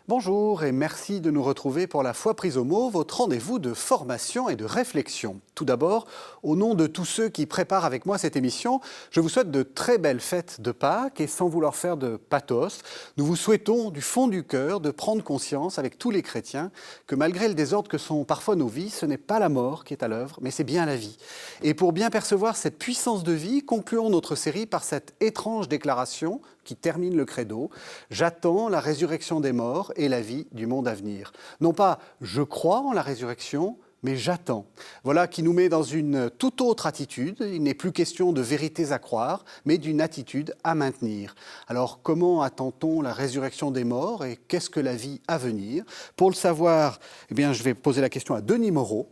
Bonjour et merci de nous retrouver pour la foi prise au mot, votre rendez-vous de formation et de réflexion. Tout d'abord, au nom de tous ceux qui préparent avec moi cette émission, je vous souhaite de très belles fêtes de Pâques et sans vouloir faire de pathos, nous vous souhaitons du fond du cœur de prendre conscience avec tous les chrétiens que malgré le désordre que sont parfois nos vies, ce n'est pas la mort qui est à l'œuvre, mais c'est bien la vie. Et pour bien percevoir cette puissance de vie, concluons notre série par cette étrange déclaration qui termine le credo « J'attends la résurrection des morts et la vie du monde à venir ». Non pas « je crois en la résurrection », mais « j'attends ». Voilà qui nous met dans une toute autre attitude. Il n'est plus question de vérités à croire, mais d'une attitude à maintenir. Alors comment attend-on la résurrection des morts et qu'est-ce que la vie à venir? Pour le savoir, eh bien, je vais poser la question à Denis Moreau.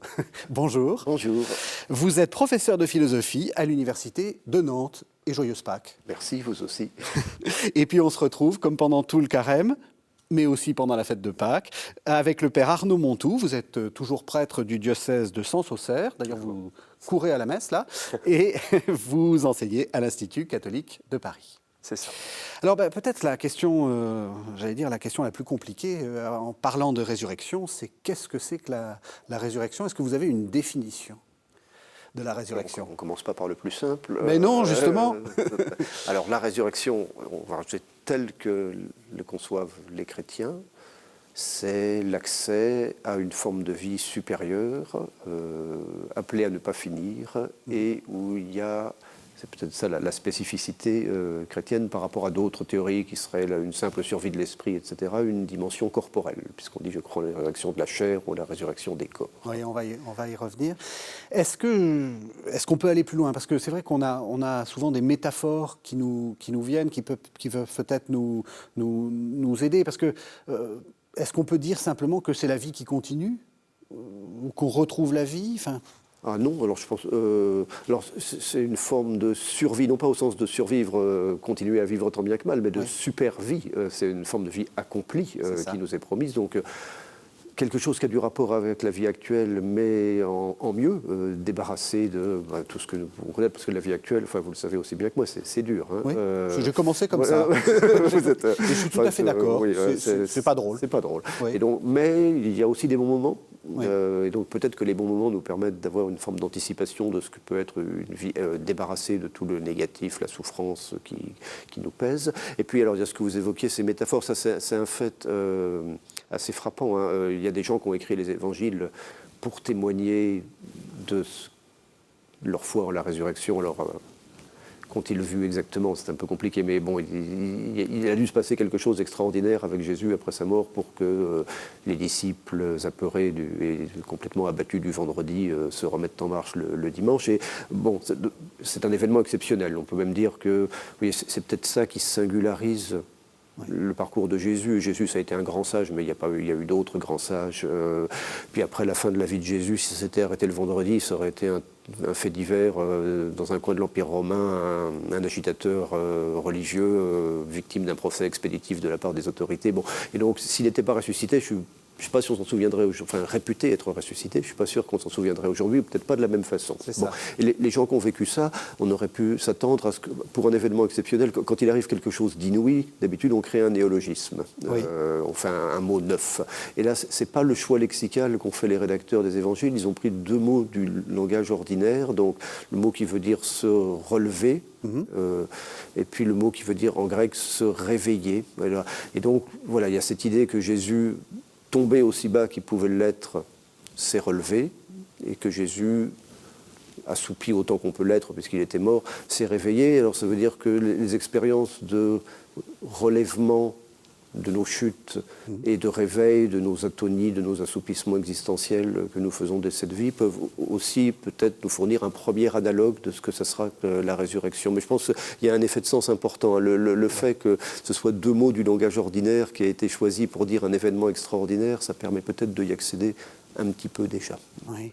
Bonjour. Bonjour. Vous êtes professeur de philosophie à l'université de Nantes. Et joyeuse Pâques. Merci, vous aussi. Et puis on se retrouve, comme pendant tout le carême, mais aussi pendant la fête de Pâques, avec le père Arnaud Montou. Vous êtes toujours prêtre du diocèse de Sens-Auxerre. D'ailleurs, vous courez à la messe, là. Et vous enseignez à l'Institut catholique de Paris. C'est ça. Alors peut-être la question, j'allais dire la question la plus compliquée, en parlant de résurrection, c'est qu'est-ce que c'est que la résurrection? Est-ce que vous avez une définition de la résurrection? On ne commence pas par le plus simple. Mais non, justement. Alors la résurrection, on va rajouter telle que le conçoivent les chrétiens, c'est l'accès à une forme de vie supérieure, appelée à ne pas finir, et où il y a, c'est peut-être ça la spécificité chrétienne par rapport à d'autres théories qui seraient une simple survie de l'esprit, etc., une dimension corporelle, puisqu'on dit, je crois, la résurrection de la chair ou la résurrection des corps. Oui, on va y revenir. Est-ce qu'on peut aller plus loin? Parce que c'est vrai qu'on a souvent des métaphores qui nous viennent, qui peuvent peut-être nous aider. Parce que, est-ce qu'on peut dire simplement que c'est la vie qui continue? Ou qu'on retrouve la vie? Ah non, alors je pense, alors c'est une forme de survie, non pas au sens de survivre, continuer à vivre tant bien que mal, mais de super vie. C'est une forme de vie accomplie qui nous est promise. Donc quelque chose qui a du rapport avec la vie actuelle, mais en mieux, débarrassé de tout ce que vous connaissez, parce que la vie actuelle, enfin vous le savez aussi bien que moi, c'est dur. Hein. Oui. J'ai commencé comme ça. Et je suis tout à fait d'accord. Oui, c'est pas drôle. C'est pas drôle. Oui. Et donc, mais il y a aussi des bons moments. Oui. Et donc peut-être que les bons moments nous permettent d'avoir une forme d'anticipation de ce que peut être une vie débarrassée de tout le négatif, la souffrance qui nous pèse. Et puis alors il y a ce que vous évoquiez, ces métaphores, ça c'est un fait assez frappant. Hein. Il y a des gens qui ont écrit les évangiles pour témoigner de leur foi en la résurrection, qu'ont-ils vu exactement? C'est un peu compliqué, mais bon, il a dû se passer quelque chose d'extraordinaire avec Jésus après sa mort pour que les disciples apeurés et complètement abattus du vendredi se remettent en marche le dimanche. Et bon, c'est un événement exceptionnel. On peut même dire que oui, c'est peut-être ça qui singularise le parcours de Jésus. Jésus, ça a été un grand sage, mais il y a eu d'autres grands sages. Puis après la fin de la vie de Jésus, si ça s'était arrêté le vendredi, ça aurait été un fait divers dans un coin de l'Empire romain, un agitateur religieux victime d'un procès expéditif de la part des autorités. Bon. Et donc, s'il n'était pas ressuscité, je ne sais pas si on s'en souviendrait, enfin réputé être ressuscité, je ne suis pas sûr qu'on s'en souviendrait aujourd'hui, ou peut-être pas de la même façon. Bon. Et les gens qui ont vécu ça, on aurait pu s'attendre à ce que, pour un événement exceptionnel, quand il arrive quelque chose d'inouï, d'habitude on crée un néologisme, on fait un mot neuf. Et là, ce n'est pas le choix lexical qu'ont fait les rédacteurs des évangiles, ils ont pris deux mots du langage ordinaire, donc le mot qui veut dire se relever, et puis le mot qui veut dire en grec se réveiller. Voilà. Et donc, voilà, il y a cette idée que Jésus, tombé aussi bas qu'il pouvait l'être, s'est relevé, et que Jésus, assoupi autant qu'on peut l'être, puisqu'il était mort, s'est réveillé. Alors ça veut dire que les expériences de relèvement de nos chutes et de réveil, de nos atonies, de nos assoupissements existentiels que nous faisons de cette vie peuvent aussi peut-être nous fournir un premier analogue de ce que ça sera la résurrection. Mais je pense qu'il y a un effet de sens important. Le fait que ce soit deux mots du langage ordinaire qui a été choisi pour dire un événement extraordinaire, ça permet peut-être d'y accéder un petit peu déjà. Oui.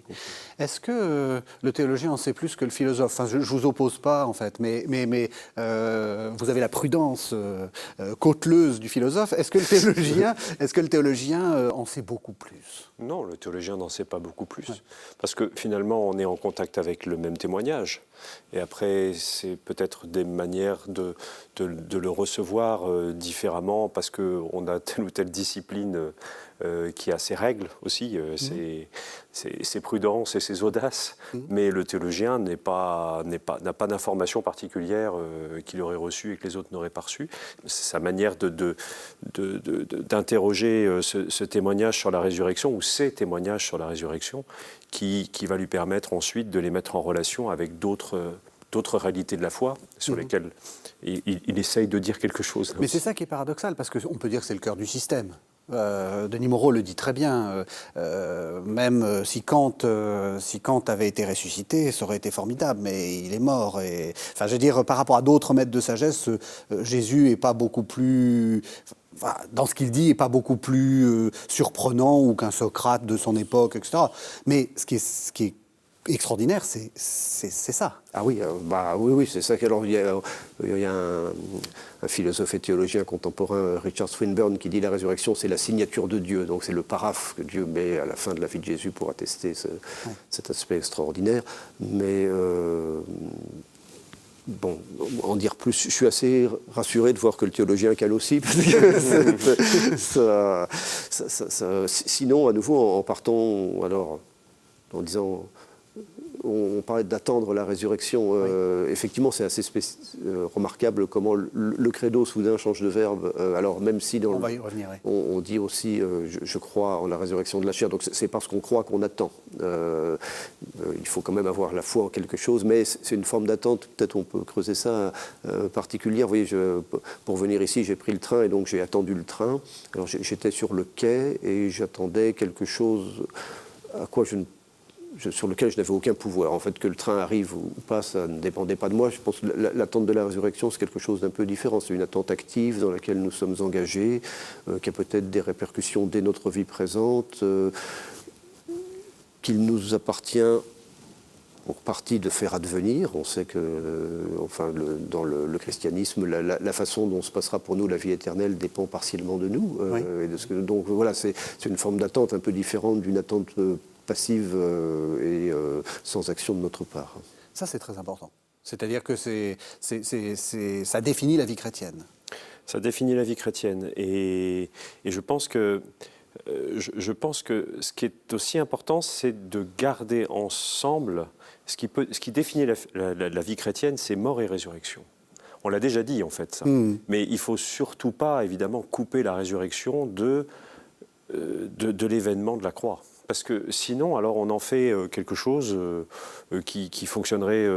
Est-ce que le théologien en sait plus que le philosophe? Enfin, je ne vous oppose pas, en fait, mais vous avez la prudence cauteleuse du philosophe. Est-ce que le théologien en sait beaucoup plus? Non, le théologien n'en sait pas beaucoup plus. Ouais. Parce que finalement, on est en contact avec le même témoignage. Et après, c'est peut-être des manières de le recevoir différemment parce qu'on a telle ou telle discipline qui a ses règles aussi, ses prudences et ses audaces. Mais le théologien n'a pas d'informations particulières qu'il aurait reçues et que les autres n'auraient pas reçues. C'est sa manière d'interroger ce témoignage sur la résurrection ou ces témoignages sur la résurrection qui va lui permettre ensuite de les mettre en relation avec d'autres réalités de la foi sur lesquelles il essaye de dire quelque chose. Mais c'est ça qui est paradoxal, parce qu'on peut dire que c'est le cœur du système. Denis Moreau le dit très bien, même si Kant avait été ressuscité, ça aurait été formidable, mais il est mort. Et, enfin, je veux dire, par rapport à d'autres maîtres de sagesse, Jésus n'est pas beaucoup plus... Enfin, dans ce qu'il dit, n'est pas beaucoup plus surprenant ou qu'un Socrate de son époque, etc. Mais ce qui est extraordinaire, c'est ça. Ah oui, oui, c'est ça. Alors, il y a un philosophe et théologien contemporain, Richard Swinburne, qui dit la résurrection, c'est la signature de Dieu. Donc c'est le paraphe que Dieu met à la fin de la vie de Jésus pour attester cet aspect extraordinaire. Mais bon, en dire plus, je suis assez rassuré de voir que le théologien cale aussi, parce que sinon, à nouveau, en partant, alors, en disant... On parlait d'attendre la résurrection. Effectivement, c'est assez remarquable comment le credo soudain change de verbe. Alors même si on va y revenir, on dit aussi je crois en la résurrection de la chair. Donc c'est parce qu'on croit qu'on attend. Il faut quand même avoir la foi en quelque chose, mais c'est une forme d'attente. Peut-être on peut creuser ça particulière. Vous voyez, pour venir ici, j'ai pris le train et donc j'ai attendu le train. Alors j'étais sur le quai et j'attendais quelque chose sur lequel je n'avais aucun pouvoir. En fait, que le train arrive ou pas, ça ne dépendait pas de moi. Je pense que l'attente de la résurrection, c'est quelque chose d'un peu différent. C'est une attente active dans laquelle nous sommes engagés, qui a peut-être des répercussions dès notre vie présente, qu'il nous appartient en partie de faire advenir. On sait que, dans le christianisme, la façon dont se passera pour nous la vie éternelle dépend partiellement de nous. Donc voilà, c'est une forme d'attente un peu différente d'une attente passive et sans action de notre part. Ça, c'est très important. C'est-à-dire que ça définit la vie chrétienne. Ça définit la vie chrétienne. Et je pense que ce qui est aussi important, c'est de garder ensemble ce qui définit la vie chrétienne, c'est mort et résurrection. On l'a déjà dit, en fait, ça. Mais il ne faut surtout pas, évidemment, couper la résurrection de l'événement de la croix. Parce que sinon, alors on en fait quelque chose qui fonctionnerait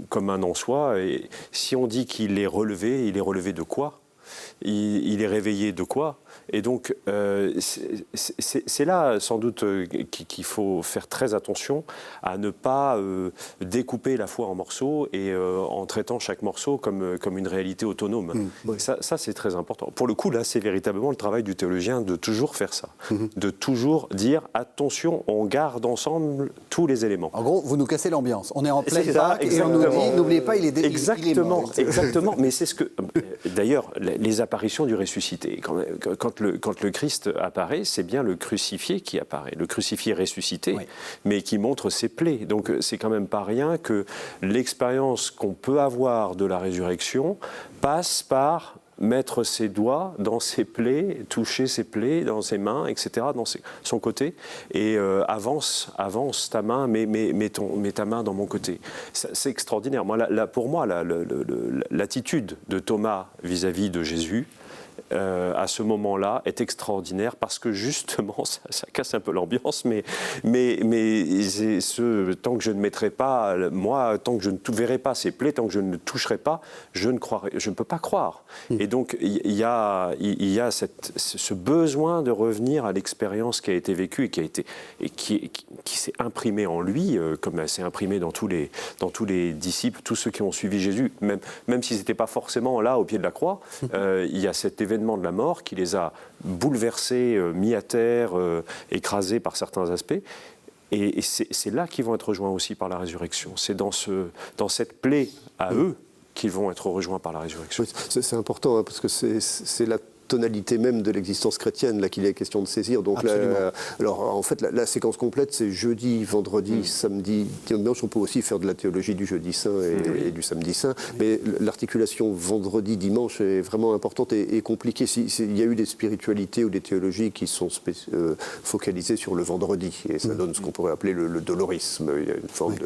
comme un en soi. Et si on dit qu'il est relevé de quoi ? Il est réveillé de quoi ? Et donc, c'est là, sans doute, qu'il faut faire très attention à ne pas découper la foi en morceaux et en traitant chaque morceau comme une réalité autonome. Ça, c'est très important. Pour le coup, là, c'est véritablement le travail du théologien de toujours faire ça. De toujours dire, attention, on garde ensemble tous les éléments. En gros, vous nous cassez l'ambiance. On est en pleine Pâques et on nous dit, n'oubliez pas, il est mort. Exactement. Mais c'est ce que... D'ailleurs, les apparitions du ressuscité, quand le Christ apparaît, c'est bien le crucifié qui apparaît, le crucifié ressuscité, mais qui montre ses plaies. Donc c'est quand même pas rien que l'expérience qu'on peut avoir de la résurrection passe par mettre ses doigts dans ses plaies, toucher ses plaies dans ses mains, etc., dans son côté, et avance ta main, mets ta main dans mon côté. C'est extraordinaire. Pour moi, l'attitude de Thomas vis-à-vis de Jésus, à ce moment-là, est extraordinaire parce que justement, ça casse un peu l'ambiance, mais tant que je ne mettrai pas, moi, tant que je ne verrai pas ces plaies, tant que je ne toucherai pas, je ne peux pas croire. Et donc, il y a ce besoin de revenir à l'expérience qui a été vécue et qui s'est imprimée en lui, comme elle s'est imprimée dans tous les disciples, tous ceux qui ont suivi Jésus, même s'ils n'étaient pas forcément là au pied de la croix, il y a cet événement l'événement de la mort qui les a bouleversés, mis à terre, écrasés par certains aspects. Et c'est là qu'ils vont être rejoints aussi par la résurrection. C'est dans cette plaie à eux qu'ils vont être rejoints par la résurrection. Oui, c'est important, hein, parce que c'est la tonalité même de l'existence chrétienne là qu'il est question de saisir. Donc alors en fait la séquence complète c'est jeudi, vendredi, samedi, dimanche. On peut aussi faire de la théologie du jeudi saint et du samedi saint, mais l'articulation vendredi-dimanche est vraiment importante et compliquée. Il y a eu des spiritualités ou des théologies qui sont focalisées sur le vendredi et ça donne ce qu'on pourrait appeler le dolorisme. Il y a une forme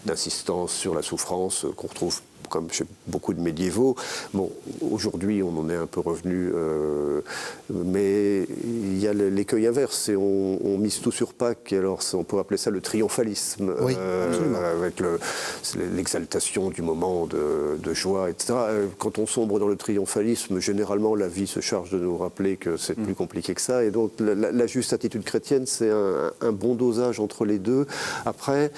d'insistance sur la souffrance qu'on retrouve comme chez beaucoup de médiévaux. Bon, aujourd'hui, on en est un peu revenu, mais il y a l'écueil inverse, et on mise tout sur Pâques, et alors on peut appeler ça le triomphalisme, avec l'exaltation du moment de joie, etc. Quand on sombre dans le triomphalisme, généralement, la vie se charge de nous rappeler que c'est plus compliqué que ça, et donc la juste attitude chrétienne, c'est un bon dosage entre les deux. Après,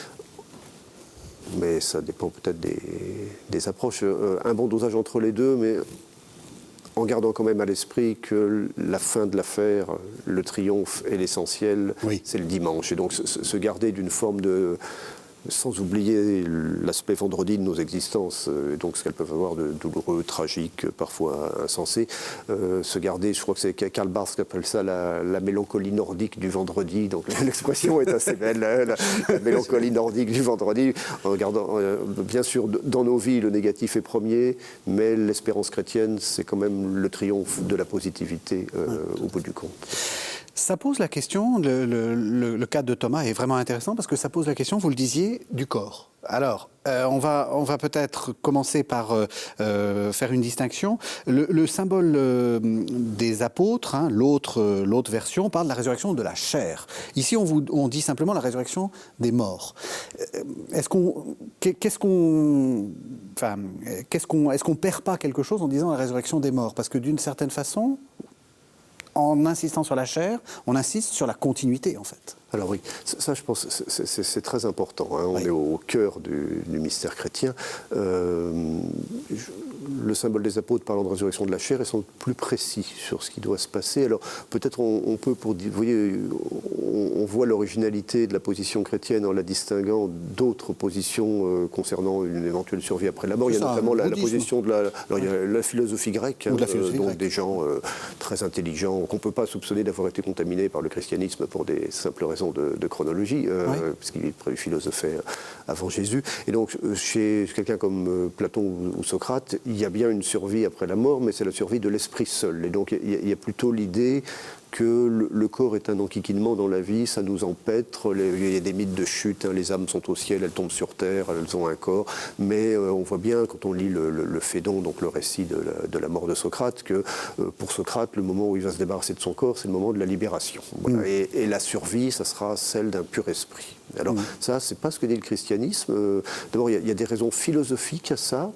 mais ça dépend peut-être des approches. Un bon dosage entre les deux, mais en gardant quand même à l'esprit que la fin de l'affaire, le triomphe et l'essentiel, c'est le dimanche. Et donc se garder d'une forme de... sans oublier l'aspect vendredi de nos existences, et donc ce qu'elles peuvent avoir de douloureux, tragique, parfois insensé, se garder, je crois que c'est Karl Barth qui appelle ça la mélancolie nordique du vendredi, donc l'expression est assez belle, la mélancolie nordique du vendredi, en regardant, bien sûr, dans nos vies, le négatif est premier, mais l'espérance chrétienne, c'est quand même le triomphe de la positivité au bout du compte. Ça pose la question, le cas de Thomas est vraiment intéressant parce que ça pose la question, vous le disiez, du corps. Alors, on va peut-être commencer par faire une distinction. Le symbole des apôtres, hein, l'autre version, parle de la résurrection de la chair. Ici, on dit simplement la résurrection des morts. Est-ce qu'on perd pas quelque chose en disant la résurrection des morts? Parce que d'une certaine façon, en insistant sur la chair, on insiste sur la continuité, en fait. Alors oui, ça je pense c'est très important. Hein. On est au cœur du mystère chrétien. Le symbole des apôtres parlant de résurrection de la chair est sans doute plus précis sur ce qui doit se passer. Alors peut-être on peut, vous voyez, on voit l'originalité de la position chrétienne en la distinguant d'autres positions concernant une éventuelle survie après la mort. Il y a notamment la position de il y a la philosophie grecque, donc des gens très intelligents qu'on ne peut pas soupçonner d'avoir été contaminés par le christianisme pour des simples raisons de chronologie, puisqu'il philosophait avant Jésus. Et donc, chez quelqu'un comme Platon ou Socrate, il y a bien une survie après la mort, mais c'est la survie de l'esprit seul. Et donc, il y a plutôt l'idée que le corps est un enquiquinement dans la vie, ça nous empêtre, il y a des mythes de chute, hein, les âmes sont au ciel, elles tombent sur terre, elles ont un corps, mais on voit bien quand on lit le Phédon, donc le récit de la mort de Socrate, que pour Socrate, le moment où il va se débarrasser de son corps, c'est le moment de la libération. Voilà. Et la survie, ça sera celle d'un pur esprit. Alors ça, c'est pas ce que dit le christianisme. D'abord, il y a des raisons philosophiques à ça.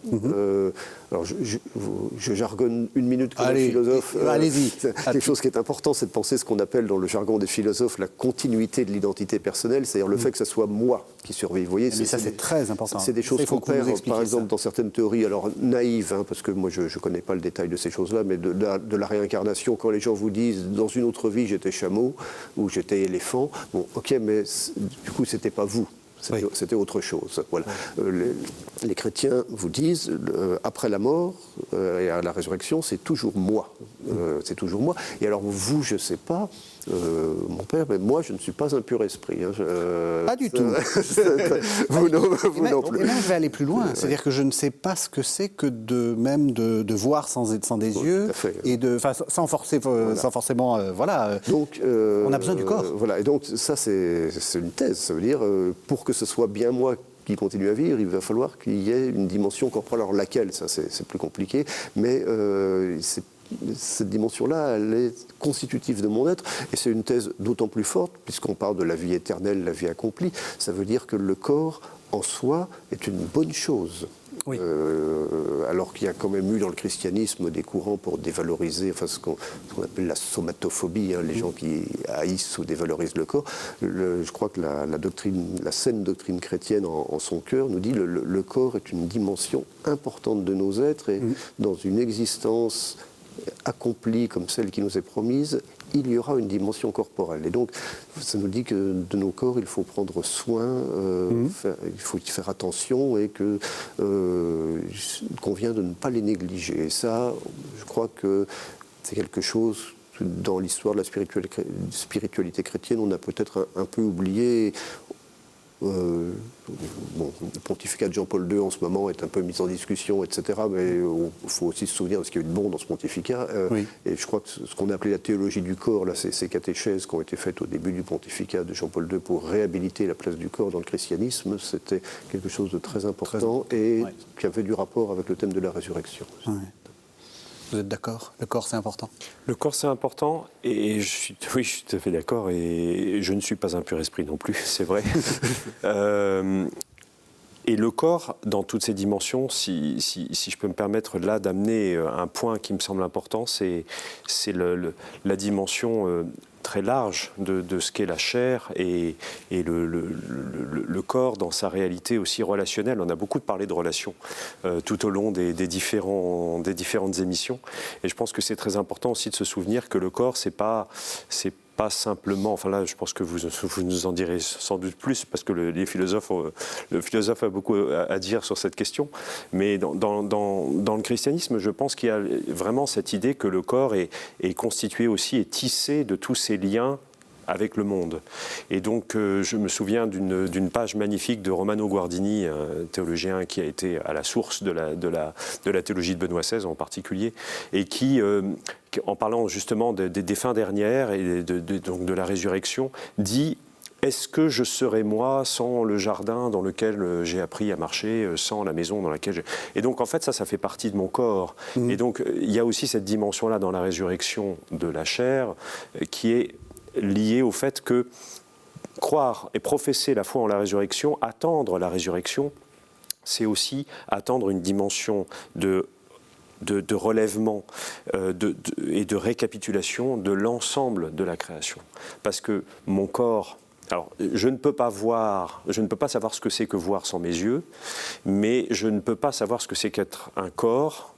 Alors, je jargonne une minute comme un philosophe. Allez-y. Quelque chose qui est important, c'est de penser ce qu'on appelle dans le jargon des philosophes la continuité de l'identité personnelle, c'est-à-dire le fait que ce soit moi qui survive. Vous voyez, ça, c'est très important. C'est des choses qu'on perd, par exemple, dans certaines théories, alors naïves, hein, parce que moi, je ne connais pas le détail de ces choses-là, mais de la réincarnation, quand les gens vous disent, dans une autre vie, j'étais chameau ou j'étais éléphant, bon, ok, mais du coup, c'était pas vous. C'était autre chose. Voilà. Les chrétiens vous disent, après la mort et à la résurrection, c'est toujours moi. C'est toujours moi. Et alors vous, je ne sais pas, mon père, mais moi, je ne suis pas un pur esprit. Hein. Pas du tout. vous non plus. Et même, je vais aller plus loin. C'est-à-dire que je ne sais pas ce que c'est que de voir sans des yeux, et sans forcément, Donc, on a besoin du corps. Voilà. Et donc, ça, c'est une thèse. Ça veut dire, pour que ce soit bien moi qui continue à vivre, il va falloir qu'il y ait une dimension corporelle. Alors, laquelle, ça, c'est plus compliqué, mais cette dimension-là, elle est constitutive de mon être, et c'est une thèse d'autant plus forte, puisqu'on parle de la vie éternelle, la vie accomplie. Ça veut dire que le corps, en soi, est une bonne chose. Oui. Alors qu'il y a quand même eu dans le christianisme des courants pour dévaloriser, enfin ce qu'on appelle la somatophobie, hein, les gens qui haïssent ou dévalorisent le corps. Je crois que la saine doctrine chrétienne en son cœur nous dit le corps est une dimension importante de nos êtres, et dans une existence accomplie comme celle qui nous est promise, il y aura une dimension corporelle. Et donc, ça nous dit que de nos corps, il faut prendre soin, il faut y faire attention et qu'il convient de ne pas les négliger. Et ça, je crois que c'est quelque chose que dans l'histoire de la spiritualité chrétienne, on a peut-être un peu oublié. Le pontificat de Jean-Paul II en ce moment est un peu mis en discussion, etc. Mais il faut aussi se souvenir de ce qu'il y a eu de bon dans ce pontificat. Et je crois que ce qu'on a appelé la théologie du corps, là, ces catéchèses qui ont été faites au début du pontificat de Jean-Paul II pour réhabiliter la place du corps dans le christianisme, c'était quelque chose de très important et qui avait du rapport avec le thème de la résurrection. Oui. Vous êtes d'accord? Le corps, c'est important? Le corps, c'est important, et je suis tout à fait d'accord, et je ne suis pas un pur esprit non plus, c'est vrai. Et le corps, dans toutes ses dimensions, si je peux me permettre là d'amener un point qui me semble important, c'est la dimension très large de ce qu'est la chair et le corps dans sa réalité aussi relationnelle. On a beaucoup parlé de relations tout au long des différentes émissions. Et je pense que c'est très important aussi de se souvenir que le corps, c'est pas simplement, enfin là je pense que vous nous en direz sans doute plus parce que le philosophe a beaucoup à dire sur cette question, mais dans le christianisme je pense qu'il y a vraiment cette idée que le corps est constitué aussi et tissé de tous ces liens avec le monde. Et donc, je me souviens d'une page magnifique de Romano Guardini, un théologien qui a été à la source de la théologie de Benoît XVI en particulier, et qui, en parlant justement des fins dernières et donc de la résurrection, dit « Est-ce que je serais moi sans le jardin dans lequel j'ai appris à marcher, sans la maison dans laquelle j'ai... » Et donc, en fait, ça fait partie de mon corps. Et donc, il y a aussi cette dimension-là dans la résurrection de la chair qui est lié au fait que croire et professer la foi en la résurrection, attendre la résurrection, c'est aussi attendre une dimension de relèvement et de récapitulation de l'ensemble de la création. Parce que mon corps, alors je ne peux pas savoir ce que c'est que voir sans mes yeux, mais je ne peux pas savoir ce que c'est qu'être un corps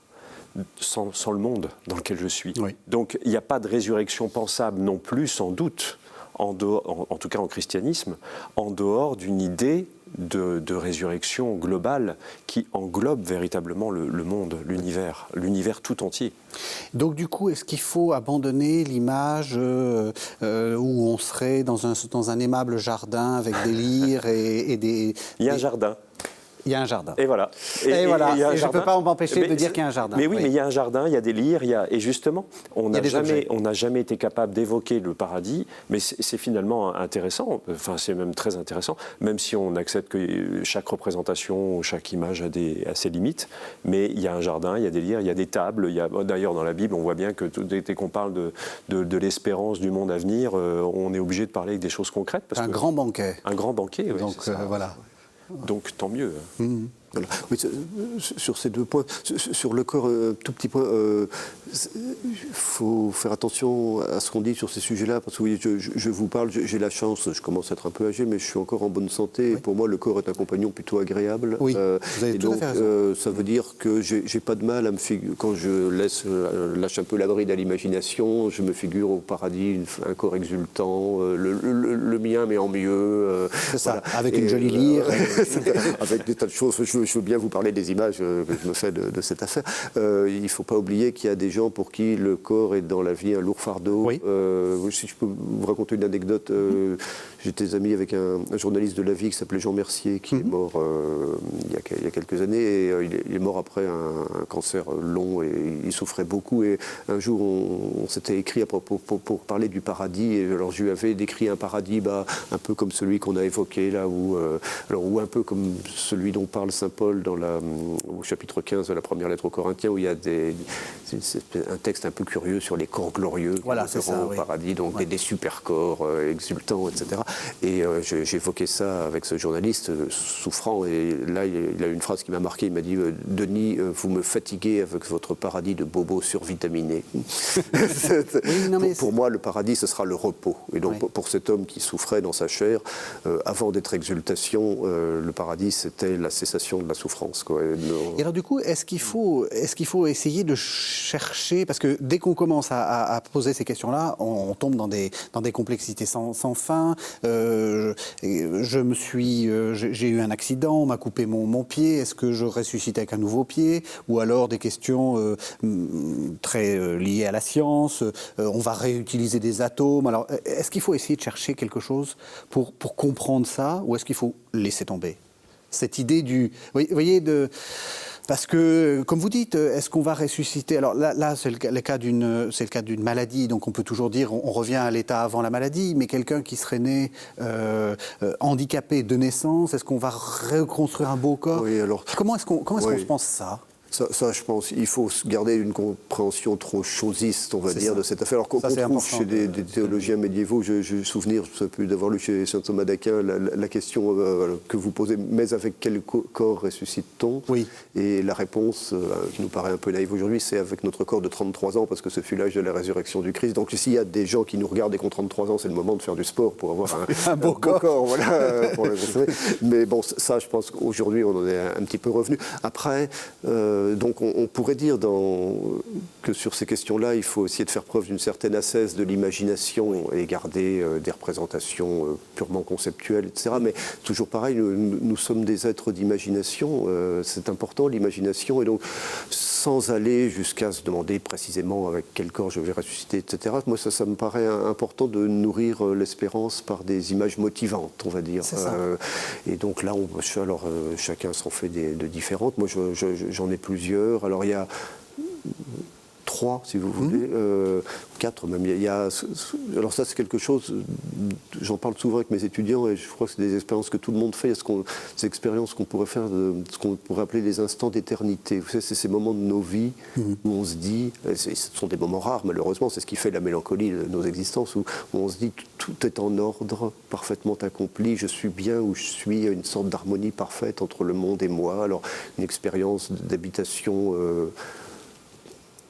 sans le monde dans lequel je suis. Oui. Donc il n'y a pas de résurrection pensable non plus, sans doute, en tout cas en christianisme, en dehors d'une idée de résurrection globale qui englobe véritablement le monde, l'univers tout entier. Donc du coup, est-ce qu'il faut abandonner l'image où on serait dans un aimable jardin avec des lyres et des... Il y a un jardin. Il y a un jardin. Et voilà. Et voilà. Et je ne peux pas m'empêcher de dire qu'il y a un jardin. Mais oui, mais il y a un jardin, il y a des lyres, et justement, on n'a jamais été capable d'évoquer le paradis, mais c'est finalement intéressant, enfin c'est même très intéressant, même si on accepte que chaque représentation, chaque image a ses limites, mais il y a un jardin, il y a des lyres, il y a des tables, d'ailleurs dans la Bible, on voit bien que dès qu'on parle de l'espérance du monde à venir, on est obligé de parler avec des choses concrètes. Un grand banquet. Un grand banquet, oui. Donc voilà. Donc tant mieux. Voilà. Oui, sur ces deux points, sur le corps, tout petit point, il faut faire attention à ce qu'on dit sur ces sujets-là, parce que oui, je vous parle, j'ai la chance, je commence à être un peu âgé, mais je suis encore en bonne santé, oui. Et pour moi le corps est un compagnon plutôt agréable. Oui, vous avez et tout donc, à fait raison. ça veut dire que j'ai pas de mal à me figurer, quand je lâche un peu la bride à l'imagination, je me figure au paradis un corps exultant, le mien mais en mieux. C'est ça, voilà. Avec une jolie lyre. Avec des tas de choses. Je veux bien vous parler des images que je me fais de cette affaire. Il ne faut pas oublier qu'il y a des gens pour qui le corps est dans la vie un lourd fardeau. Oui. Si je peux vous raconter une anecdote, j'étais ami avec un journaliste de la vie qui s'appelait Jean Mercier, qui est mort il y a quelques années. Et il est mort après un cancer long et il souffrait beaucoup. Et un jour, on s'était écrit à propos pour parler du paradis. Et alors, je lui avais décrit un paradis un peu comme celui qu'on a évoqué là, ou un peu comme celui dont parle Saint Paul au chapitre 15 de la première lettre aux Corinthiens, où il y a un texte un peu curieux sur les corps glorieux au paradis, donc des super corps exultants, etc. Et j'évoquais ça avec ce journaliste souffrant, et là il a eu une phrase qui m'a marqué, il m'a dit « Denis, vous me fatiguez avec votre paradis de bobos survitaminés. » Pour moi, le paradis, ce sera le repos. Et donc pour cet homme qui souffrait dans sa chair, avant d'être exultation, le paradis, c'était la cessation de la souffrance, quoi. Et alors du coup, est-ce qu'il faut essayer de chercher, parce que dès qu'on commence à poser ces questions-là, on tombe dans des complexités sans fin. J'ai eu un accident, on m'a coupé mon pied, est-ce que je ressuscite avec un nouveau pied? Ou alors des questions très liées à la science, on va réutiliser des atomes. Alors est-ce qu'il faut essayer de chercher quelque chose pour comprendre ça, ou est-ce qu'il faut laisser tomber cette idée du... Vous voyez, parce que, comme vous dites, est-ce qu'on va ressusciter? Alors là c'est le cas d'une maladie, donc on peut toujours dire on revient à l'état avant la maladie, mais quelqu'un qui serait né handicapé de naissance, est-ce qu'on va reconstruire un beau corps? Oui, alors... Comment est-ce qu'on se pense ça? Ça, je pense, il faut garder une compréhension trop chosiste, on va dire, de cette affaire. Alors qu'on trouve chez des théologiens médiévaux, j'ai souvenir, je sais plus d'avoir lu chez saint Thomas d'Aquin, la question que vous posez, mais avec quel corps ressuscite-t-on? Oui. Et la réponse, qui nous paraît un peu naïve aujourd'hui, c'est avec notre corps de 33 ans, parce que ce fut l'âge de la résurrection du Christ. Donc s'il y a des gens qui nous regardent et qui ont 33 ans, c'est le moment de faire du sport pour avoir un beau corps, voilà, pour le consommer. Mais bon, ça, je pense qu'aujourd'hui, on en est un petit peu revenu. Après... donc on pourrait dire que sur ces questions-là, il faut essayer de faire preuve d'une certaine assesse de l'imagination et garder des représentations purement conceptuelles, etc. Mais toujours pareil, nous sommes des êtres d'imagination, c'est important l'imagination, et donc sans aller jusqu'à se demander précisément avec quel corps je vais ressusciter, etc. Moi, ça me paraît important de nourrir l'espérance par des images motivantes, on va dire. Et donc là, chacun s'en fait de différentes. Moi, j'en ai plusieurs. Alors il y a 3, si vous voulez, 4 même. Alors ça, c'est quelque chose, j'en parle souvent avec mes étudiants, et je crois que c'est des expériences que tout le monde fait. Ces expériences qu'on pourrait faire, ce qu'on pourrait appeler les instants d'éternité. Vous savez, c'est ces moments de nos vies où on se dit, ce sont des moments rares, malheureusement, c'est ce qui fait la mélancolie de nos existences, où on se dit tout est en ordre, parfaitement accompli, je suis bien où je suis, il y a une sorte d'harmonie parfaite entre le monde et moi. Alors, une expérience d'habitation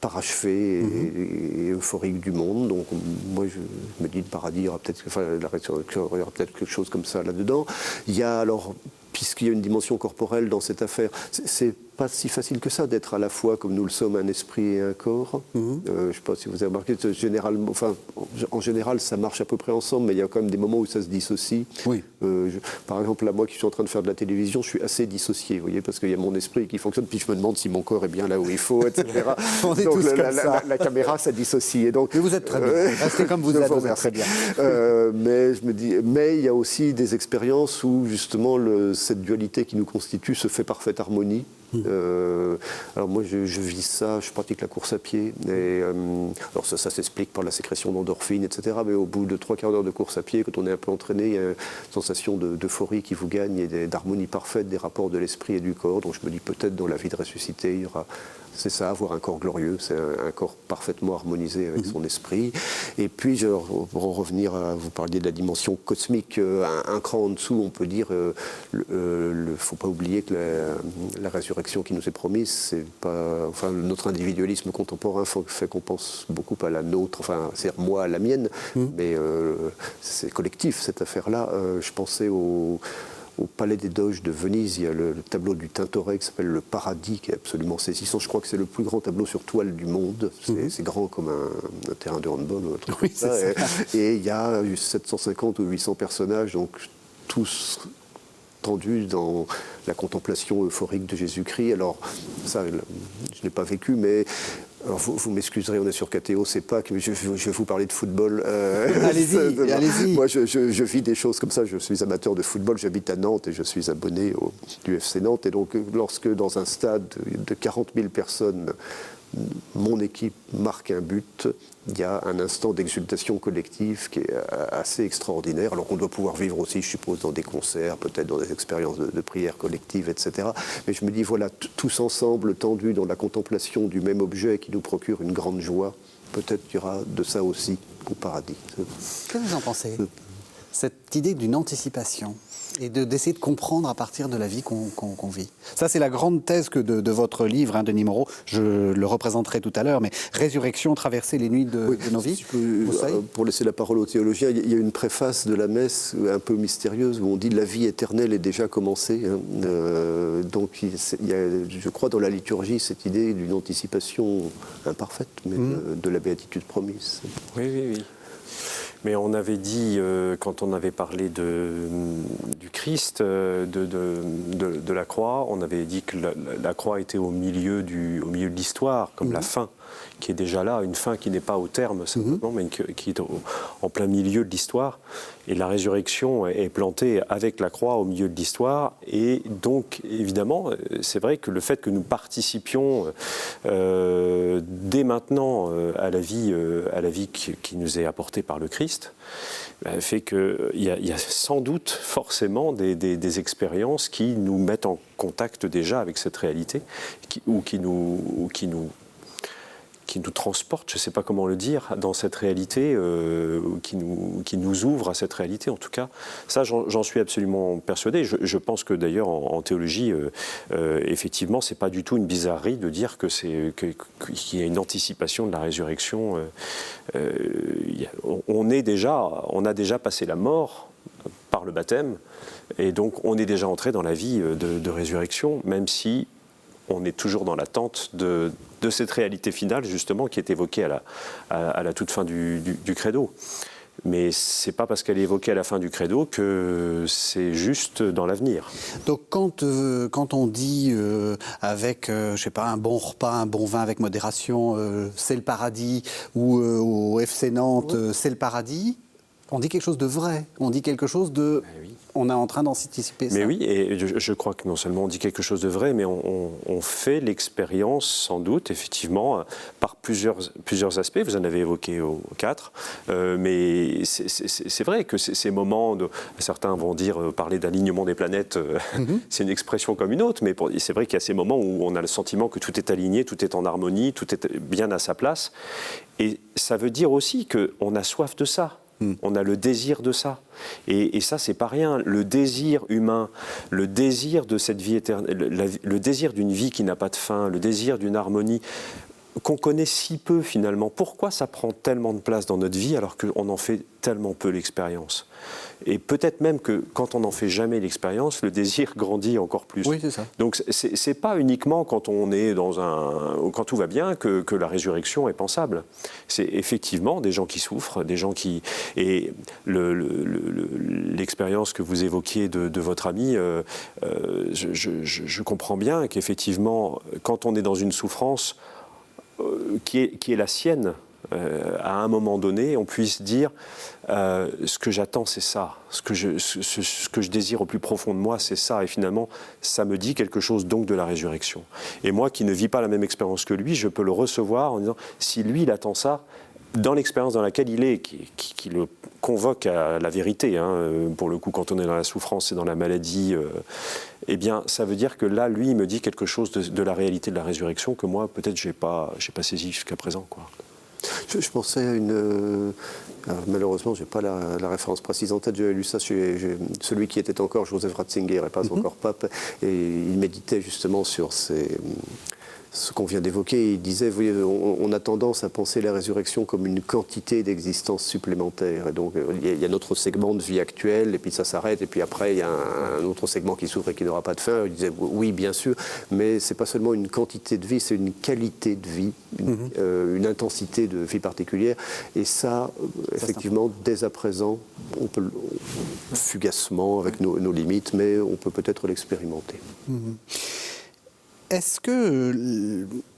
parachevée et euphorique du monde. Donc moi je me dis le paradis, il y aura peut-être quelque chose comme ça là-dedans. Il y a alors, puisqu'il y a une dimension corporelle dans cette affaire, c'est pas si facile que ça d'être à la fois, comme nous le sommes, un esprit et un corps. Je ne sais pas si vous avez remarqué, en général, ça marche à peu près ensemble, mais il y a quand même des moments où ça se dissocie. Oui. Par exemple, là, moi qui suis en train de faire de la télévision, je suis assez dissocié, vous voyez, parce qu'il y a mon esprit qui fonctionne, puis je me demande si mon corps est bien là où il faut, etc. On est tous comme ça. La caméra, ça dissocie. Et donc, mais vous êtes très bien. Restez comme vous êtes, vous êtes très bien. Mais je me dis, mais il y a aussi des expériences où, justement, cette dualité qui nous constitue se fait parfaite harmonie. Alors moi je vis ça, je pratique la course à pied, et alors ça s'explique par la sécrétion d'endorphines, etc. Mais au bout de 3/4 d'heure de course à pied, quand on est un peu entraîné, il y a une sensation d'euphorie qui vous gagne et d'harmonie parfaite des rapports de l'esprit et du corps. Donc je me dis peut-être dans la vie de ressuscité, il y aura... C'est ça, avoir un corps glorieux, c'est un corps parfaitement harmonisé avec son esprit. Et puis, pour en revenir à, vous parliez de la dimension cosmique, un cran en dessous, on peut dire, faut pas oublier que la résurrection qui nous est promise, c'est pas, enfin, notre individualisme contemporain fait qu'on pense beaucoup à la nôtre, enfin, c'est-à-dire moi à la mienne, mais c'est collectif cette affaire-là. Je pensais au Palais des Doges de Venise, il y a le tableau du Tintoret qui s'appelle Le Paradis, qui est absolument saisissant. Je crois que c'est le plus grand tableau sur toile du monde. C'est grand comme un terrain de handball ou un truc comme ça. Et il y a 750 ou 800 personnages, donc tous tendus dans la contemplation euphorique de Jésus-Christ. Alors, ça, je n'ai pas vécu, mais... Alors vous m'excuserez, on est sur KTO, c'est pas que je vais vous parler de football. Allez-y. Moi, je vis des choses comme ça. Je suis amateur de football, j'habite à Nantes et je suis abonné du FC Nantes. Et donc, lorsque dans un stade de 40 000 personnes, mon équipe marque un but, il y a un instant d'exultation collective qui est assez extraordinaire, alors qu'on doit pouvoir vivre aussi, je suppose, dans des concerts, peut-être dans des expériences de prière collective, etc. Mais je me dis, voilà, tous ensemble, tendus dans la contemplation du même objet qui nous procure une grande joie, peut-être qu'il y aura de ça aussi au paradis. Que vous en pensez ? Cette idée d'une anticipation. Et d'essayer de comprendre à partir de la vie qu'on vit. Ça, c'est la grande thèse de votre livre, hein, Denis Moreau. Je le représenterai tout à l'heure, mais Résurrection, traverser les nuits de nos vies. Pour laisser la parole aux théologiens, il y a une préface de la messe un peu mystérieuse où on dit « la vie éternelle est déjà commencée hein ». Donc, il y a, je crois, dans la liturgie, cette idée d'une anticipation imparfaite, mais de la béatitude promise. Oui, oui, oui. Mais on avait dit, quand on avait parlé du Christ, de la croix, on avait dit que la croix était au milieu de l'histoire, comme la fin, qui est déjà là, une fin qui n'est pas au terme simplement, mais qui est en plein milieu de l'histoire. Et la résurrection est plantée avec la croix au milieu de l'histoire. Et donc, évidemment, c'est vrai que le fait que nous participions dès maintenant à la vie qui nous est apportée par le Christ, fait qu'il y a sans doute forcément des expériences qui nous mettent en contact déjà avec cette réalité, qui nous transporte, je ne sais pas comment le dire, dans cette réalité, qui nous ouvre à cette réalité en tout cas. Ça, j'en suis absolument persuadé. Je pense que d'ailleurs en théologie, effectivement, ce n'est pas du tout une bizarrerie de dire qu'il y a une anticipation de la résurrection. On a déjà passé la mort par le baptême, et donc on est déjà entré dans la vie de résurrection, même si on est toujours dans l'attente de cette réalité finale, justement, qui est évoquée à la toute fin du credo. Mais ce n'est pas parce qu'elle est évoquée à la fin du credo que c'est juste dans l'avenir. Donc quand on dit avec, je sais pas, un bon repas, un bon vin avec modération, c'est le paradis, ou au FC Nantes, c'est le paradis, on dit quelque chose de vrai, on dit quelque chose de... Oui. On est en train d'anticiper ça. Mais oui, et je crois que non seulement on dit quelque chose de vrai, mais on fait l'expérience sans doute, effectivement, par plusieurs aspects. Vous en avez évoqué 4, mais c'est vrai que ces moments, certains vont parler d'alignement des planètes, c'est une expression comme une autre, mais c'est vrai qu'il y a ces moments où on a le sentiment que tout est aligné, tout est en harmonie, tout est bien à sa place. Et ça veut dire aussi qu'on a soif de ça. On a le désir de ça. Et ça, c'est pas rien. Le désir humain, le désir de cette vie éternelle, le désir d'une vie qui n'a pas de fin, le désir d'une harmonie qu'on connaît si peu finalement. Pourquoi ça prend tellement de place dans notre vie alors qu'on en fait tellement peu l'expérience ? Et peut-être même que quand on n'en fait jamais l'expérience, le désir grandit encore plus. Oui, c'est ça. Donc c'est pas uniquement quand on est quand tout va bien que la résurrection est pensable. C'est effectivement des gens qui souffrent, des gens qui... Et l'expérience que vous évoquiez de votre ami, je comprends bien qu'effectivement, quand on est dans une souffrance qui est la sienne, à un moment donné, on puisse dire ce que j'attends, c'est ça. Ce que je désire au plus profond de moi, c'est ça. Et finalement, ça me dit quelque chose donc de la résurrection. Et moi, qui ne vis pas la même expérience que lui, je peux le recevoir en disant, si lui, il attend ça, dans l'expérience dans laquelle il est, qui le convoque à la vérité, hein, pour le coup, quand on est dans la souffrance et dans la maladie, eh bien, ça veut dire que là, lui, il me dit quelque chose de la réalité de la résurrection que moi, peut-être, j'ai pas saisi jusqu'à présent, quoi. Je pensais à malheureusement, je n'ai pas la référence précise en tête, j'ai lu ça chez celui qui était encore Joseph Ratzinger et pas encore pape, et il méditait justement sur ce qu'on vient d'évoquer. Il disait, vous voyez, on a tendance à penser la résurrection comme une quantité d'existence supplémentaire. Et donc, il y a notre segment de vie actuelle, et puis ça s'arrête, et puis après, il y a un autre segment qui s'ouvre et qui n'aura pas de fin. Il disait, oui, bien sûr, mais ce n'est pas seulement une quantité de vie, c'est une qualité de vie, une intensité de vie particulière. Et ça, effectivement, dès à présent, on peut, fugacement, avec nos limites, mais on peut peut-être l'expérimenter. Est-ce que,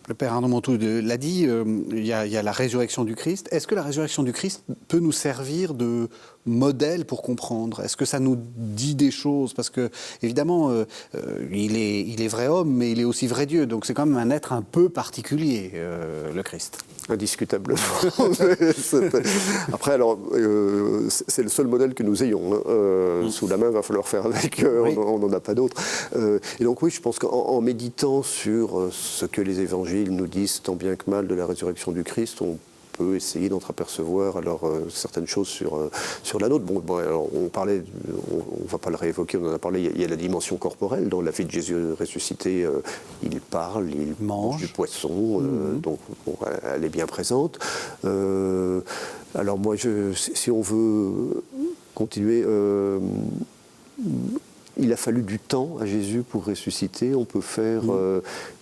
le Père Arnaud Montou l'a dit, il y a la résurrection du Christ. Est-ce que la résurrection du Christ peut nous servir de modèle pour comprendre ? Est-ce que ça nous dit des choses ? Parce que, évidemment, il est vrai homme, mais il est aussi vrai Dieu. Donc c'est quand même un être un peu particulier, le Christ. Indiscutablement. Après, alors, c'est le seul modèle que nous ayons. Sous la main, il va falloir faire avec. Oui. On n'en a pas d'autre. Et donc oui, je pense qu'en méditant sur ce que les évangiles nous disent tant bien que mal de la résurrection du Christ, on peut essayer d'entreapercevoir alors certaines choses sur la nôtre. Bon, alors, on va pas le réévoquer, on en a parlé, il y a la dimension corporelle. Dans la vie de Jésus ressuscité, il parle, il mange du poisson, donc bon, elle est bien présente. Alors moi, si on veut continuer... il a fallu du temps à Jésus pour ressusciter. On peut faire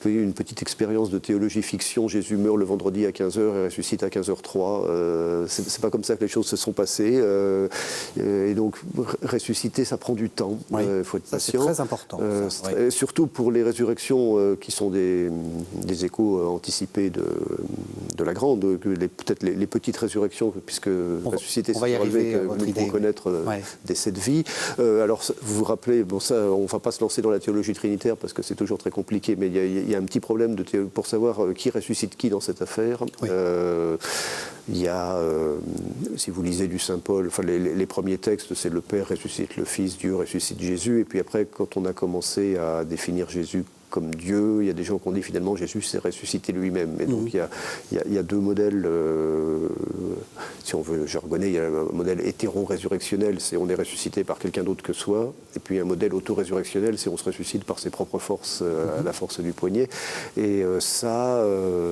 une petite expérience de théologie fiction. Jésus meurt le vendredi à 15h et ressuscite à 15h03. C'est pas comme ça que les choses se sont passées. Et donc, ressusciter, ça prend du temps. Il faut être patient. C'est très important. Surtout pour les résurrections qui sont des échos anticipés de la grande, peut-être les petites résurrections, puisque ressusciter, c'est relever que nous pouvons connaître décès de vie. Alors, vous vous rappelez, bon, ça, on ne va pas se lancer dans la théologie trinitaire parce que c'est toujours très compliqué, mais il y a un petit problème pour savoir qui ressuscite qui dans cette affaire. Il y a, si vous lisez du Saint Paul, enfin, les premiers textes, c'est le Père ressuscite le Fils, Dieu ressuscite Jésus, et puis après, quand on a commencé à définir Jésus comme Dieu, il y a des gens qui ont dit finalement Jésus s'est ressuscité lui-même. Et donc il y a deux modèles, si on veut jargonner, il y a un modèle hétéro-résurrectionnel, c'est on est ressuscité par quelqu'un d'autre que soi, et puis un modèle auto-résurrectionnel, c'est on se ressuscite par ses propres forces, à la force du poignet. Et ça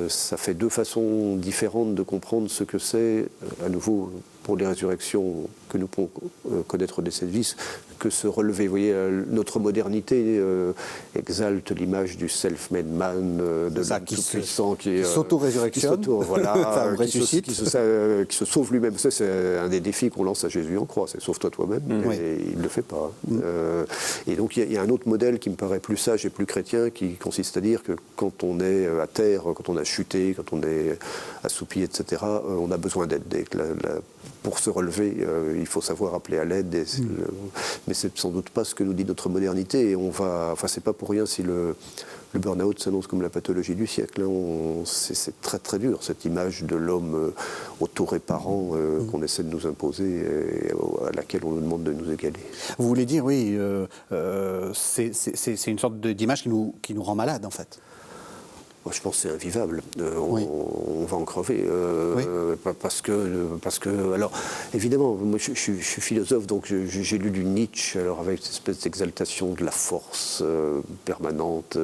fait deux façons différentes de comprendre ce que c'est, à nouveau, pour les résurrections que nous pouvons connaître de cette vie, que se relever. Vous voyez, notre modernité exalte l'image du self-made man, de l'homme tout-puissant qui s'auto-résurrectionne, qui se sauve lui-même. Ça, c'est un des défis qu'on lance à Jésus en croix, c'est sauve-toi toi-même, et il ne le fait pas. Et donc il y a un autre modèle qui me paraît plus sage et plus chrétien, qui consiste à dire que quand on est à terre, quand on a chuté, quand on est assoupi, etc., on a besoin d'aide. Pour se relever, il faut savoir appeler à l'aide, mais c'est sans doute pas ce que nous dit notre modernité. Et c'est pas pour rien si le burn-out s'annonce comme la pathologie du siècle. C'est très très dur, cette image de l'homme autoréparant qu'on essaie de nous imposer et à laquelle on nous demande de nous égaler. Vous voulez dire, oui, c'est une sorte d'image qui nous rend malade, en fait. Moi, je pense que c'est invivable. On va en crever. Parce que, alors, évidemment, moi, je suis philosophe, donc j'ai lu du Nietzsche, alors avec cette espèce d'exaltation de la force permanente,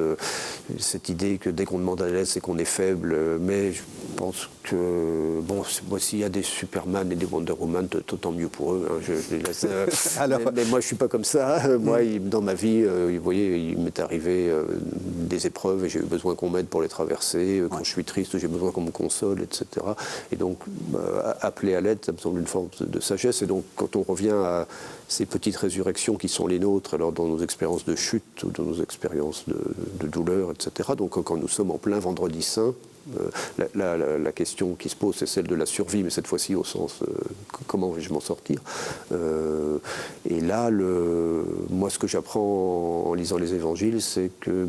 cette idée que dès qu'on demande à l'aide, c'est qu'on est faible. Mais je pense que, bon, moi, s'il y a des Superman et des Wonder Woman, tant mieux pour eux. Hein, je les laisse. mais moi, je suis pas comme ça. Moi, dans ma vie, vous voyez, il m'est arrivé des épreuves et j'ai eu besoin qu'on m'aide pour les traverser. Quand je suis triste, j'ai besoin qu'on me console, etc. Et donc, appeler à l'aide, ça me semble une forme de sagesse. Et donc, quand on revient à ces petites résurrections qui sont les nôtres, alors dans nos expériences de chute ou dans nos expériences de douleur, etc. Donc, quand nous sommes en plein Vendredi Saint, la question qui se pose, c'est celle de la survie, mais cette fois-ci au sens comment vais-je m'en sortir. Et là, moi, ce que j'apprends en lisant les évangiles, c'est que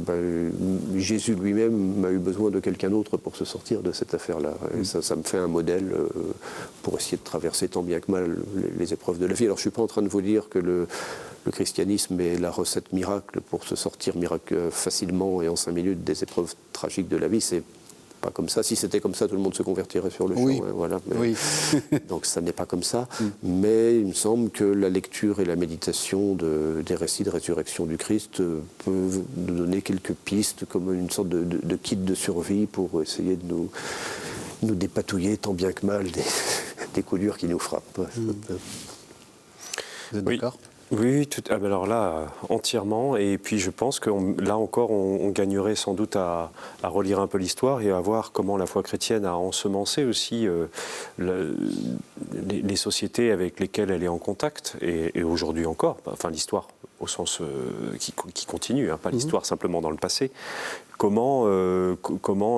Jésus lui-même m'a eu besoin de quelqu'un d'autre pour se sortir de cette affaire-là. Et ça me fait un modèle pour essayer de traverser tant bien que mal les épreuves de la vie. Alors, je ne suis pas en train de vous dire que le christianisme est la recette miracle pour se sortir facilement et en 5 minutes des épreuves tragiques de la vie. C'est pas comme ça. Si c'était comme ça, tout le monde se convertirait sur le champ. Hein, voilà. Donc ça n'est pas comme ça. Mais il me semble que la lecture et la méditation des récits de résurrection du Christ peuvent nous donner quelques pistes, comme une sorte de kit de survie pour essayer de nous dépatouiller tant bien que mal des coups durs qui nous frappent. Vous êtes d'accord ? Oui, alors là, entièrement. Et puis je pense que là encore, on gagnerait sans doute à relire un peu l'histoire et à voir comment la foi chrétienne a ensemencé aussi les sociétés avec lesquelles elle est en contact. Et aujourd'hui encore, enfin l'histoire au sens qui continue, hein, pas l'histoire simplement dans le passé. Comment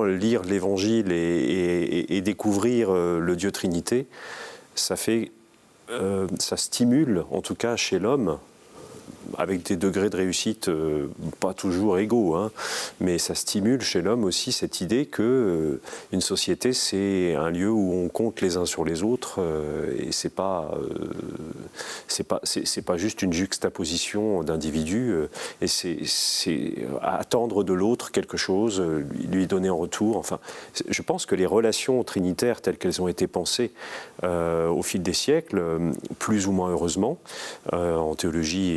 lire l'Évangile et découvrir le Dieu Trinité, ça stimule, en tout cas chez l'homme, avec des degrés de réussite pas toujours égaux, hein, mais ça stimule chez l'homme aussi cette idée que une société, c'est un lieu où on compte les uns sur les autres, et c'est pas juste une juxtaposition d'individus, et c'est attendre de l'autre quelque chose, lui donner en retour. Enfin, je pense que les relations trinitaires telles qu'elles ont été pensées au fil des siècles, plus ou moins heureusement, en théologie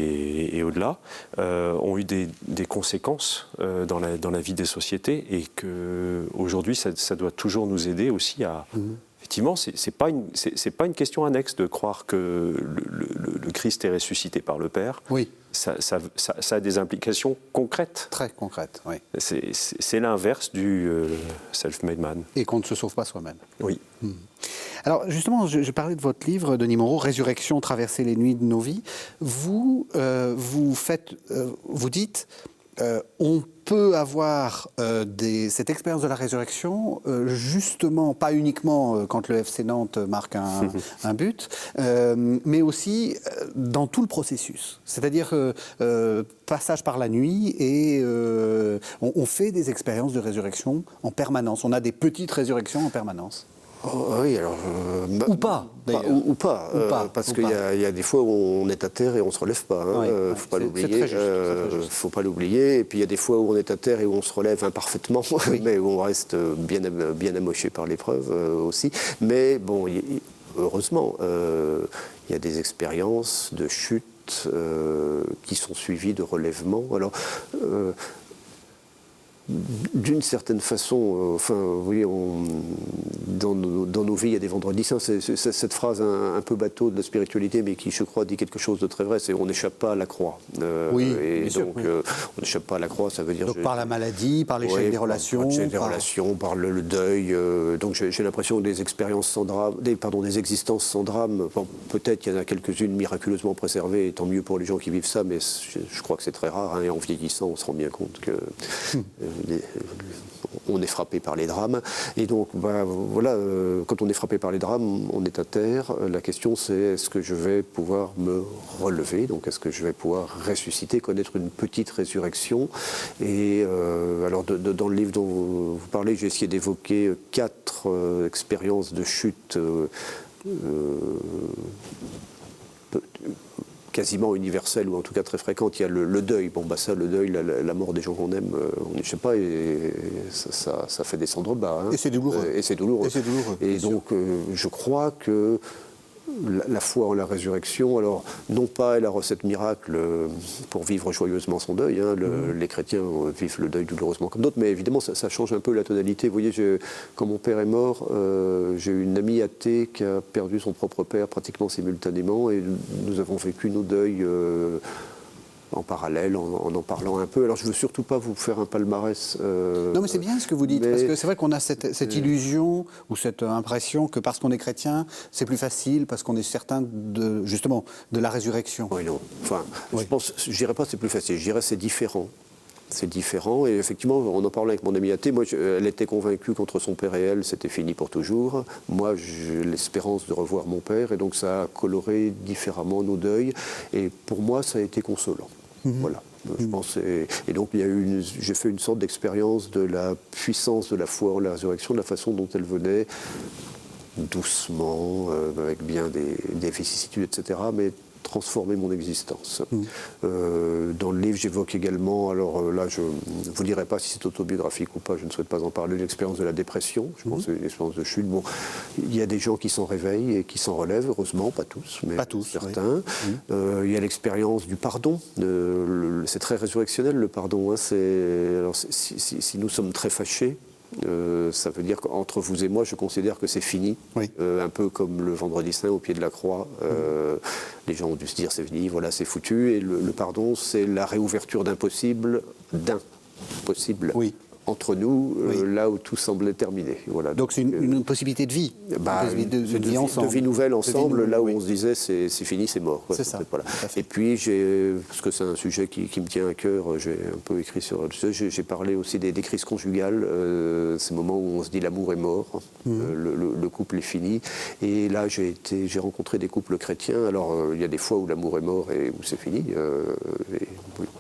et au-delà, ont eu des conséquences dans la vie des sociétés, et qu'aujourd'hui, ça doit toujours nous aider aussi à... Effectivement, c'est pas une question annexe de croire que le Christ est ressuscité par le Père. Oui. Ça a des implications concrètes. Très concrètes, oui. C'est l'inverse du self-made man. Et qu'on ne se sauve pas soi-même. Oui. Alors justement, je parlais de votre livre, Denis Moreau, Résurrection, traverser les nuits de nos vies. Vous dites, on peut avoir cette expérience de la résurrection, justement, pas uniquement quand le FC Nantes marque un but, mais aussi dans tout le processus. C'est-à-dire passage par la nuit, et on fait des expériences de résurrection en permanence. On a des petites résurrections en permanence. Oh, oui, alors... ou pas, d'ailleurs. Ou pas, parce qu'il y a des fois où on est à terre et on ne se relève pas. Hein, faut pas l'oublier. Faut pas l'oublier. Et puis il y a des fois où on est à terre et où on se relève imparfaitement, mais où on reste bien amoché par l'épreuve aussi. Mais bon, heureusement, il y a des expériences de chute qui sont suivies de relèvement. Alors... d'une certaine façon, vous voyez, dans nos vies, il y a des vendredis saints. C'est cette phrase un peu bateau de la spiritualité, mais qui, je crois, dit quelque chose de très vrai. C'est on n'échappe pas à la croix. Et donc, sûr, on n'échappe pas à la croix, ça veut dire... Donc par la maladie, par l'échec des relations. Par l'échec des relations, par le deuil. Donc j'ai l'impression que des expériences sans drame, des existences sans drame, bon, peut-être qu'il y en a quelques-unes miraculeusement préservées, et tant mieux pour les gens qui vivent ça, mais je crois que c'est très rare. Hein, et en vieillissant, on se rend bien compte que... on est frappé par les drames, et donc voilà, quand on est frappé par les drames, on est à terre. La question, c'est est-ce que je vais pouvoir me relever, donc est-ce que je vais pouvoir ressusciter, connaître une petite résurrection. Et alors dans le livre dont vous parlez, j'ai essayé d'évoquer 4 expériences de chute quasiment universelle, ou en tout cas très fréquente. Il y a le deuil. Bon, ça, le deuil, la mort des gens qu'on aime, on ne sait pas, et ça fait descendre bas. Hein. Et c'est douloureux. Et c'est douloureux. Et donc, je crois que la foi en la résurrection, alors, non pas la recette miracle pour vivre joyeusement son deuil, hein, les chrétiens vivent le deuil douloureusement comme d'autres, mais évidemment, ça change un peu la tonalité. Vous voyez, quand mon père est mort, j'ai eu une amie athée qui a perdu son propre père pratiquement simultanément, et nous avons vécu nos deuils en parallèle, en parlant un peu. Alors, je ne veux surtout pas vous faire un palmarès. Non, mais c'est bien ce que vous dites, parce que c'est vrai qu'on a cette illusion ou cette impression que parce qu'on est chrétien, c'est plus facile, parce qu'on est certain justement de la résurrection. Oui, non. Enfin, je ne dirais pas que c'est plus facile, je dirais que c'est différent. C'est différent, et effectivement, on en parlait avec mon amie athée. Moi, elle était convaincue qu'entre son père et elle, c'était fini pour toujours. Moi, j'ai l'espérance de revoir mon père, et donc ça a coloré différemment nos deuils. Et pour moi, ça a été consolant. Voilà. Je pense, et donc j'ai fait une sorte d'expérience de la puissance de la foi en la résurrection, de la façon dont elle venait doucement, avec bien des vicissitudes, etc., mais transformer mon existence. Dans le livre, j'évoque également, alors là, je ne vous dirai pas si c'est autobiographique ou pas, je ne souhaite pas en parler, l'expérience de la dépression. Je pense que c'est une expérience de chute. Bon, il y a des gens qui s'en réveillent et qui s'en relèvent, heureusement, pas tous, mais certains. Il y a l'expérience du pardon. C'est très résurrectionnel, le pardon. Hein, alors, si nous sommes très fâchés, ça veut dire qu'entre vous et moi, je considère que c'est fini. Un peu comme le vendredi saint au pied de la croix. Les gens ont dû se dire c'est fini, voilà, c'est foutu. Et le pardon, c'est la réouverture d'un possible, d'un possible. entre nous, là où tout semblait terminé. Voilà. Donc c'est une possibilité de vie, de vie ensemble. De vie nouvelle ensemble, là où on se disait c'est fini, c'est mort. C'est ça. Voilà. Et puis, parce que c'est un sujet qui me tient à cœur, j'ai un peu écrit sur le sujet, j'ai parlé aussi des crises conjugales, ces moments où on se dit l'amour est mort, le couple est fini. Et là, j'ai rencontré des couples chrétiens. Alors, il y a des fois où l'amour est mort et où c'est fini.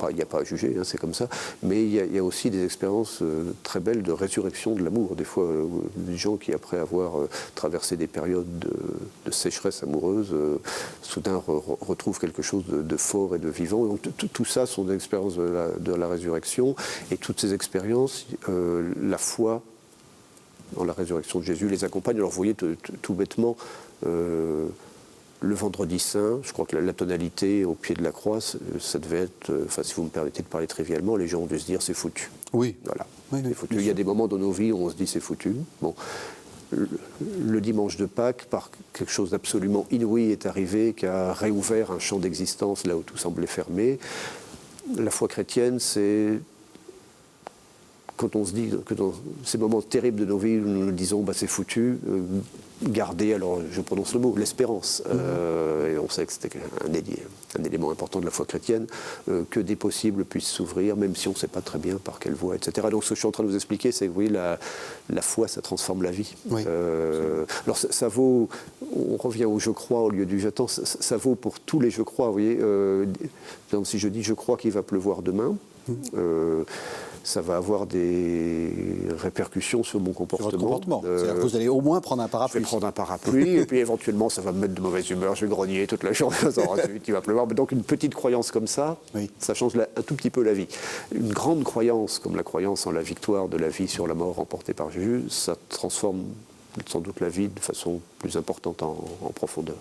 Il n'y a pas à juger, c'est comme ça. Mais il y a aussi des expériences très belle de résurrection de l'amour. Des fois, des gens qui, après avoir traversé des périodes de sécheresse amoureuse, soudain retrouvent quelque chose de fort et de vivant. Donc, tout ça sont des expériences de la résurrection. Et toutes ces expériences, la foi dans la résurrection de Jésus les accompagne. Alors, vous voyez, tout bêtement, le vendredi saint, je crois que la tonalité au pied de la croix, ça devait être, si vous me permettez de parler trivialement, les gens ont dû se dire c'est foutu. Oui. Voilà. Oui, c'est foutu. Il y a des moments dans nos vies où on se dit c'est foutu. Bon. Le dimanche de Pâques, par quelque chose d'absolument inouï est arrivé, qui a réouvert un champ d'existence là où tout semblait fermé. La foi chrétienne, c'est quand on se dit que dans ces moments terribles de nos vies, nous nous disons c'est foutu, garder, alors je prononce le mot, l'espérance. Et on sait que c'était un élément important de la foi chrétienne, que des possibles puissent s'ouvrir, même si on ne sait pas très bien par quelle voie, etc. Donc ce que je suis en train de vous expliquer, c'est que vous voyez, la foi, ça transforme la vie. Oui. Alors ça vaut, on revient au je crois au lieu du j'attends, ça vaut pour tous les je crois. Vous voyez, donc si je dis je crois qu'il va pleuvoir demain, ça va avoir des répercussions sur mon comportement. Sur votre comportement. C'est-à-dire que vous allez au moins prendre un parapluie. Je vais prendre un parapluie et puis éventuellement ça va me mettre de mauvaise humeur, je vais grogner toute la journée, il va pleuvoir. Donc une petite croyance comme ça, ça change un tout petit peu la vie. Une grande croyance, comme la croyance en la victoire de la vie sur la mort remportée par Jésus, ça transforme sans doute la vie de façon plus importante en profondeur.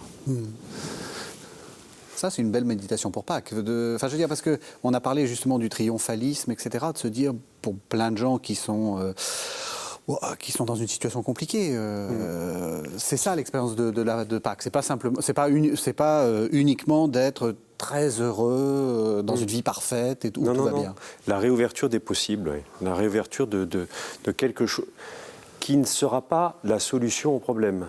Ça, c'est une belle méditation pour Pâques. Enfin, je veux dire, parce qu'on a parlé justement du triomphalisme, etc., de se dire, pour plein de gens qui sont dans une situation compliquée, c'est ça l'expérience de Pâques. C'est pas simplement, c'est pas uniquement d'être très heureux dans une vie parfaite et tout, tout va bien. La réouverture des possibles, la réouverture de quelque chose qui ne sera pas la solution au problème.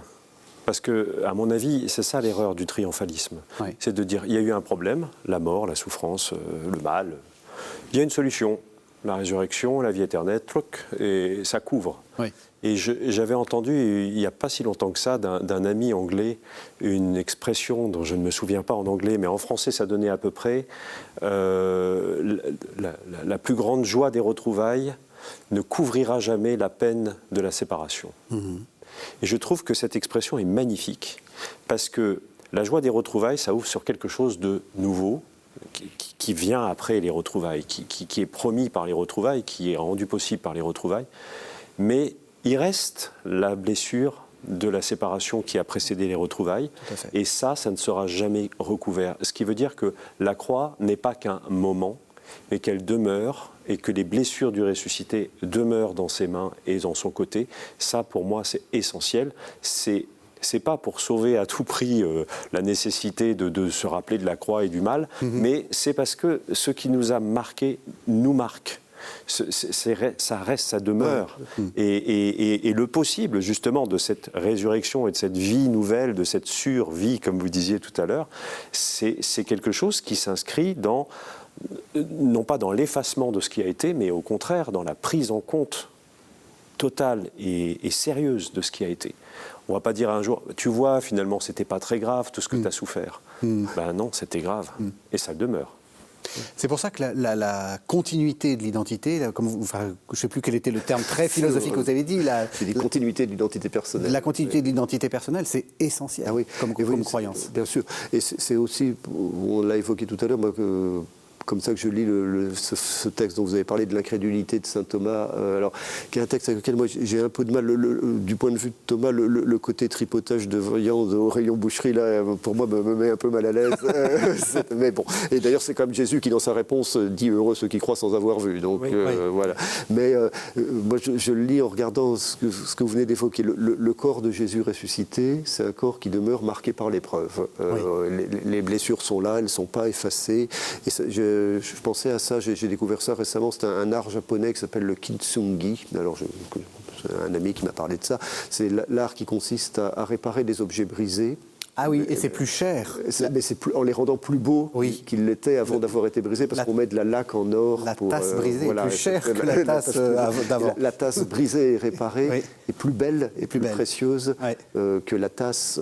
Parce que, à mon avis, c'est ça l'erreur du triomphalisme. Oui. C'est de dire, il y a eu un problème, la mort, la souffrance, le mal. Il y a une solution, la résurrection, la vie éternelle, et ça couvre. Oui. Et j'avais entendu, il n'y a pas si longtemps que ça, d'un ami anglais, une expression dont je ne me souviens pas en anglais, mais en français, ça donnait à peu près la plus grande joie des retrouvailles ne couvrira jamais la peine de la séparation. Et je trouve que cette expression est magnifique, parce que la joie des retrouvailles, ça ouvre sur quelque chose de nouveau, qui vient après les retrouvailles, qui est promis par les retrouvailles, qui est rendu possible par les retrouvailles. Mais il reste la blessure de la séparation qui a précédé les retrouvailles. Et ça ne sera jamais recouvert. Ce qui veut dire que la croix n'est pas qu'un moment, mais qu'elle demeure, et que les blessures du ressuscité demeurent dans ses mains et dans son côté. Ça, pour moi, c'est essentiel. C'est pas pour sauver à tout prix la nécessité de se rappeler de la croix et du mal, mais c'est parce que ce qui nous a marqué nous marque. Ça reste, ça demeure. Et le possible, justement, de cette résurrection et de cette vie nouvelle, de cette survie, comme vous disiez tout à l'heure, c'est quelque chose qui s'inscrit dans, non pas dans l'effacement de ce qui a été, mais au contraire dans la prise en compte totale et sérieuse de ce qui a été. On ne va pas dire un jour, tu vois, finalement, c'était pas très grave tout ce que tu as souffert. Ben non, c'était grave, et ça demeure. C'est pour ça que la continuité de l'identité, je ne sais plus quel était le terme très philosophique que vous avez dit. C'est des continuités de l'identité personnelle. La continuité de l'identité personnelle, c'est essentiel comme croyance. Bien sûr. Et c'est aussi, on l'a évoqué tout à l'heure, moi, comme ça que je lis ce texte dont vous avez parlé, de l'incrédulité de saint Thomas, qui est un texte avec lequel moi j'ai un peu de mal, du point de vue de Thomas, le côté tripotage de viande au rayon boucherie, là, pour moi, me met un peu mal à l'aise. Mais bon, et d'ailleurs c'est quand même Jésus qui, dans sa réponse, dit « Heureux ceux qui croient sans avoir vu ». Donc voilà. Mais moi je le lis en regardant ce que vous venez d'évoquer. Le corps de Jésus ressuscité, c'est un corps qui demeure marqué par l'épreuve. Les blessures sont là, elles ne sont pas effacées. Et je pensais à ça, j'ai découvert ça récemment, c'est un art japonais qui s'appelle le kintsugi. Alors, c'est un ami qui m'a parlé de ça. C'est l'art qui consiste à réparer des objets brisés. Ah oui, et c'est plus cher. Mais c'est en les rendant plus beaux qu'ils l'étaient avant d'avoir été brisés, parce qu'on met de la laque en or. La tasse brisée est plus chère que la tasse d'avant. La tasse brisée et réparée est plus belle et plus précieuse que la tasse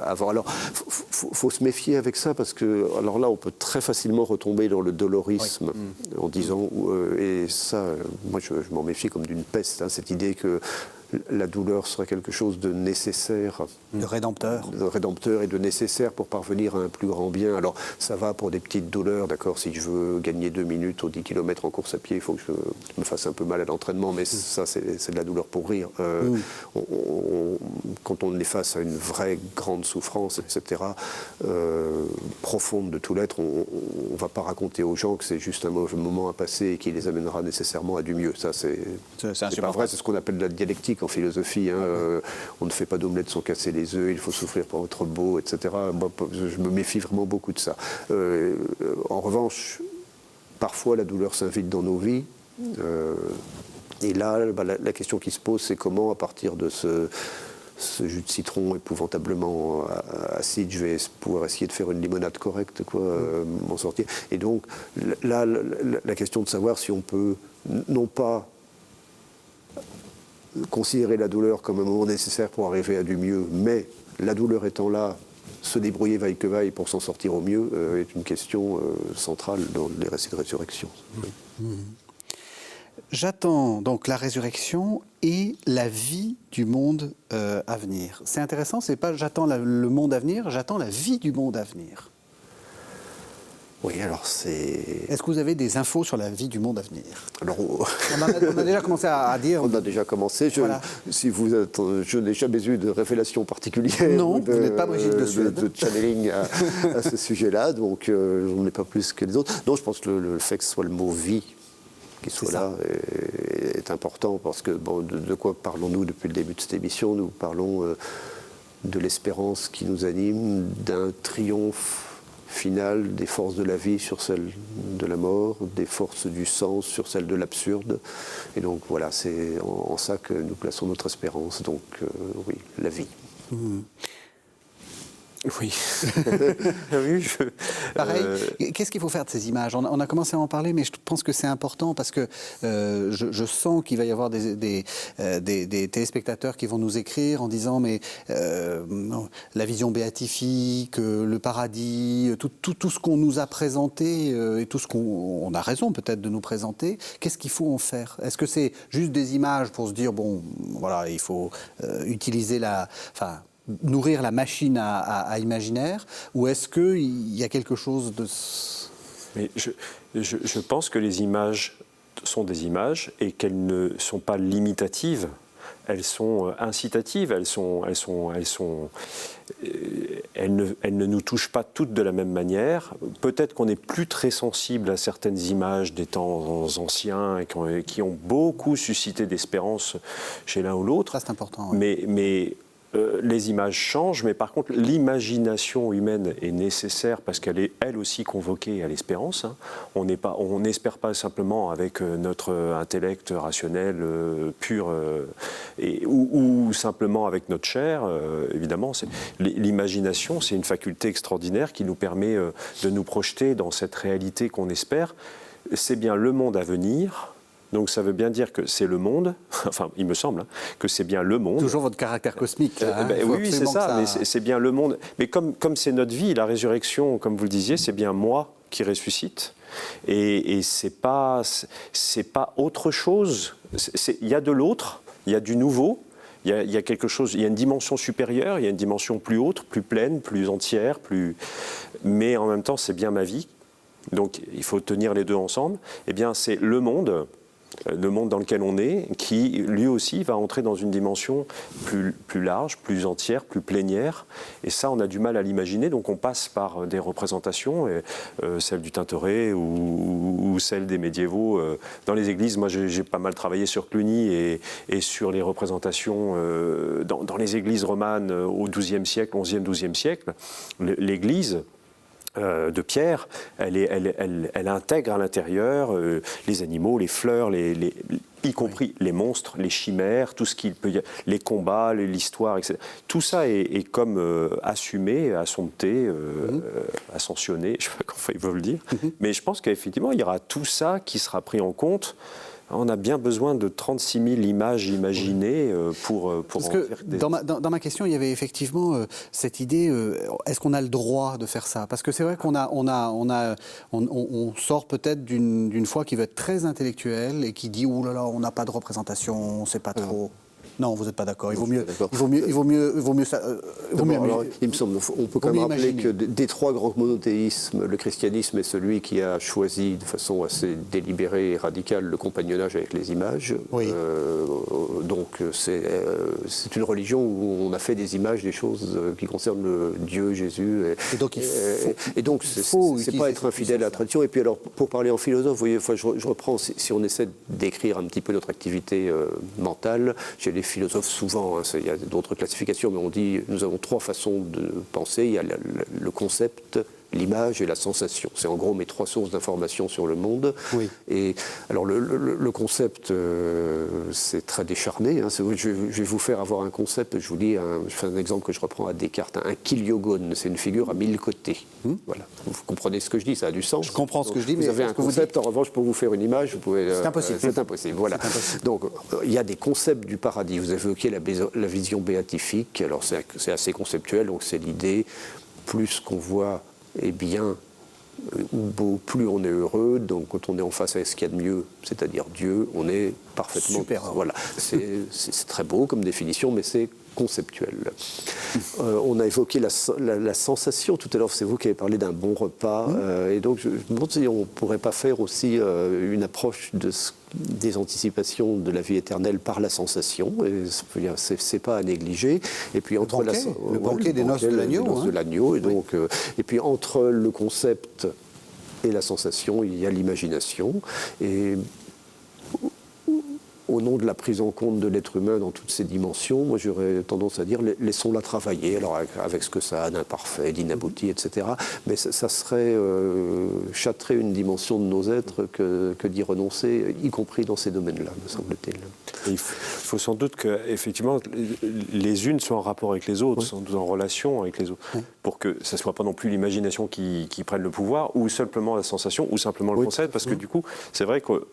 avant. Alors, faut se méfier avec ça, parce que alors là, on peut très facilement retomber dans le dolorisme en disant, et ça, moi je m'en méfie comme d'une peste, hein, cette idée que la douleur serait quelque chose de nécessaire. De rédempteur. De rédempteur et de nécessaire pour parvenir à un plus grand bien. Alors, ça va pour des petites douleurs, d'accord. Si je veux gagner 2 minutes aux 10 km en course à pied, il faut que je me fasse un peu mal à l'entraînement, mais ça, c'est de la douleur pour rire. Quand on est face à une vraie grande souffrance, etc., profonde de tout l'être, on ne va pas raconter aux gens que c'est juste un mauvais moment à passer et qui les amènera nécessairement à du mieux. Ça, c'est pas vrai, c'est ce qu'on appelle la dialectique en philosophie. On ne fait pas d'omelette sans casser les œufs, il faut souffrir pour être beau, etc. Moi, je me méfie vraiment beaucoup de ça. En revanche, parfois la douleur s'invite dans nos vies. Et là, la question qui se pose, c'est comment, à partir de ce jus de citron épouvantablement acide, je vais pouvoir essayer de faire une limonade correcte, m'en sortir. Et donc, là, la question de savoir si on peut, non pas considérer la douleur comme un moment nécessaire pour arriver à du mieux, mais la douleur étant là, se débrouiller vaille que vaille pour s'en sortir au mieux est une question centrale dans les récits de résurrection. J'attends donc la résurrection et la vie du monde à venir. C'est intéressant, c'est pas j'attends le monde à venir, j'attends la vie du monde à venir. Oui, alors c'est... Est-ce que vous avez des infos sur la vie du monde à venir? Alors, on a déjà commencé à dire... On a déjà commencé. Je n'ai jamais eu de révélation particulière. Non, vous n'êtes pas Brigitte de Suède. De channeling à ce sujet-là, donc je n'en ai pas plus que les autres. Non, je pense que le fait que ce soit le mot « vie » qui soit là est important, parce que de quoi parlons-nous depuis le début de cette émission? Nous parlons de l'espérance qui nous anime, d'un triomphe finale des forces de la vie sur celles de la mort, des forces du sens sur celles de l'absurde. Et donc voilà, c'est en ça que nous plaçons notre espérance. Donc oui, la vie. Oui. Pareil, qu'est-ce qu'il faut faire de ces images? On a commencé à en parler, mais je pense que c'est important parce que je sens qu'il va y avoir des téléspectateurs qui vont nous écrire en disant mais la vision béatifique, le paradis, tout ce qu'on nous a présenté et tout ce qu'on a raison peut-être de nous présenter, qu'est-ce qu'il faut en faire? Est-ce que c'est juste des images pour se dire bon, voilà, il faut utiliser nourrir la machine à imaginaire, ou est-ce qu'il y a quelque chose de... Mais je pense que les images sont des images et qu'elles ne sont pas limitatives, elles sont incitatives, elles ne nous touchent pas toutes de la même manière. Peut-être qu'on est plus très sensible à certaines images des temps anciens et qui ont beaucoup suscité d'espérance chez l'un ou l'autre. Ça, c'est important. Oui. Mais les images changent, mais par contre, l'imagination humaine est nécessaire parce qu'elle est, elle aussi, convoquée à l'espérance. On n'espère pas simplement avec notre intellect rationnel pur ou simplement avec notre chair, évidemment. L'imagination, c'est une faculté extraordinaire qui nous permet de nous projeter dans cette réalité qu'on espère. C'est bien le monde à venir. Donc ça veut bien dire que c'est le monde, enfin il me semble, que c'est bien le monde. Toujours votre caractère cosmique. Là, oui, c'est ça, mais c'est bien le monde. Mais comme c'est notre vie, la résurrection, comme vous le disiez, c'est bien moi qui ressuscite. Et c'est pas autre chose. Il y a de l'autre, il y a du nouveau. Il y a quelque chose, il y a une dimension supérieure, il y a une dimension plus haute, plus pleine, plus entière, mais en même temps c'est bien ma vie. Donc il faut tenir les deux ensemble. Eh bien c'est le monde dans lequel on est, qui lui aussi va entrer dans une dimension plus large, plus entière, plus plénière. Et ça, on a du mal à l'imaginer, donc on passe par des représentations, celle du Tintoret ou celle des médiévaux. Dans les églises, moi j'ai pas mal travaillé sur Cluny et sur les représentations dans les églises romanes au XIIe siècle, XIe, XIIe siècle. L'Église de pierre, elle intègre à l'intérieur les animaux, les fleurs, y compris les monstres, les chimères, tout ce qu'il peut y avoir, les combats, l'histoire, etc. Tout ça est comme assumé, assompté, ascensionné, je ne sais pas comment il veut le dire, mais je pense qu'effectivement, il y aura tout ça qui sera pris en compte. On a bien besoin de 36 000 images imaginées pour Parce en que faire des... dans ma question, il y avait effectivement cette idée, est-ce qu'on a le droit de faire ça? Parce que c'est vrai qu'on on sort peut-être d'une foi qui veut être très intellectuelle et qui dit, ouh là là, on n'a pas de représentation, on ne sait pas trop. Non, vous n'êtes pas d'accord. Il vaut mieux ça. Alors, il me semble, on peut quand même rappeler que des trois grands monothéismes, le christianisme est celui qui a choisi de façon assez délibérée et radicale le compagnonnage avec les images. Oui. Donc c'est une religion où on a fait des images, des choses qui concernent le Dieu, Jésus. Et donc c'est pas être infidèle à la tradition. Et puis alors, pour parler en philosophe, vous voyez, je reprends, si on essaie d'écrire un petit peu notre activité mentale, chez les philosophes souvent, il y a d'autres classifications, mais on dit nous avons trois façons de penser. Il y a le concept, l'image et la sensation. C'est en gros mes trois sources d'information sur le monde. Oui. Et alors le concept, c'est très décharné. Je vais vous faire avoir un concept. Je vous dis, je fais un exemple que je reprends à Descartes. Un kiliogone, c'est une figure à 1000 côtés. Voilà. Vous comprenez ce que je dis, ça a du sens. Je comprends ce que je dis, mais vous avez un concept. En revanche, pour vous faire une image, vous pouvez. C'est impossible. C'est impossible. Voilà. C'est impossible. Donc il y a des concepts du paradis. Vous avez évoqué la vision béatifique. Alors c'est assez conceptuel. Donc c'est l'idée, plus qu'on voit est bien ou beau, plus on est heureux. Donc quand on est en face à ce qu'il y a de mieux, c'est-à-dire Dieu, on est parfaitement... Super. Voilà. C'est très beau comme définition, mais c'est conceptuel. On a évoqué la sensation tout à l'heure, c'est vous qui avez parlé d'un bon repas, et donc je me demande si on ne pourrait pas faire aussi une approche des anticipations de la vie éternelle par la sensation, et c'est pas à négliger. Et puis entre le banquet des noces de l'agneau. Et donc, et puis entre le concept et la sensation, il y a l'imagination. Et au nom de la prise en compte de l'être humain dans toutes ses dimensions, moi j'aurais tendance à dire laissons-la travailler, alors avec ce que ça a d'imparfait, d'inabouti, etc. Mais ça serait châtrer une dimension de nos êtres que d'y renoncer, y compris dans ces domaines-là, me semble-t-il. Il faut sans doute que, effectivement, les unes soient en rapport avec les autres, sont en relation avec les autres, pour que ce ne soit pas non plus l'imagination qui prenne le pouvoir, ou simplement la sensation, ou simplement le concept, parce que du coup, c'est vrai que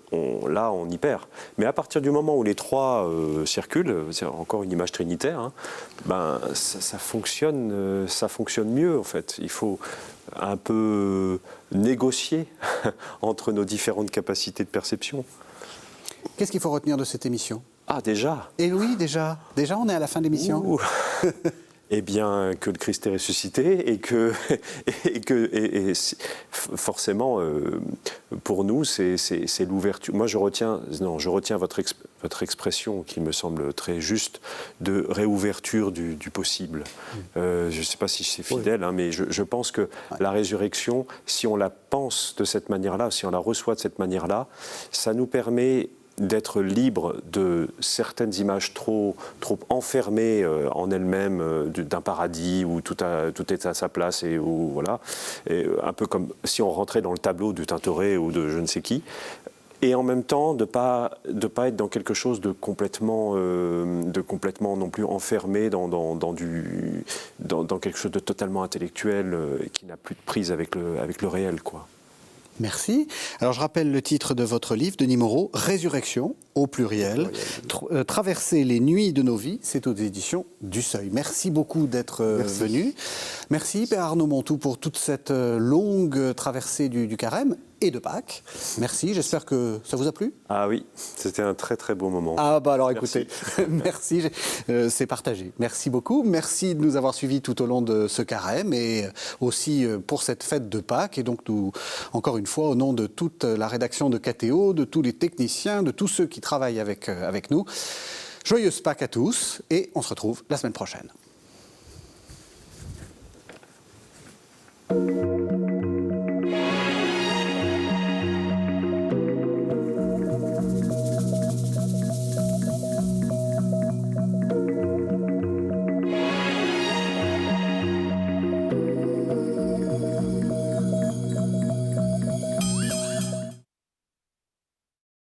là, on y perd. Mais à partir du moment où les trois circulent, c'est encore une image trinitaire, ben, ça fonctionne mieux, en fait. Il faut un peu négocier entre nos différentes capacités de perception. Qu'est-ce qu'il faut retenir de cette émission? Ah, déjà? Eh oui, déjà. Déjà, on est à la fin de l'émission. Eh bien, que le Christ est ressuscité et forcément, pour nous, c'est l'ouverture. Moi, je retiens votre expression qui me semble très juste de réouverture du possible. Je ne sais pas si c'est fidèle, mais je pense que la résurrection, si on la pense de cette manière-là, si on la reçoit de cette manière-là, ça nous permet d'être libre de certaines images trop enfermées en elles-mêmes d'un paradis où tout est à sa place et où voilà, et un peu comme si on rentrait dans le tableau du Tintoret ou de je ne sais qui, et en même temps de pas être dans quelque chose de complètement non plus enfermé dans quelque chose de totalement intellectuel et qui n'a plus de prise avec le réel, quoi. Merci. Alors je rappelle le titre de votre livre, Denis Moreau, Résurrection, au pluriel, Traverser les nuits de nos vies, c'est aux éditions du Seuil. Merci beaucoup d'être venu. Merci Père Arnaud Montou pour toute cette longue traversée du Carême et de Pâques. Merci, j'espère que ça vous a plu. Ah oui, c'était un très très beau moment. Ah bah alors écoutez, merci, c'est partagé. Merci beaucoup, merci de nous avoir suivis tout au long de ce Carême et aussi pour cette fête de Pâques. Et donc nous, encore une fois, au nom de toute la rédaction de KTO, de tous les techniciens, de tous ceux qui travaillent avec nous, joyeuse Pâques à tous et on se retrouve la semaine prochaine.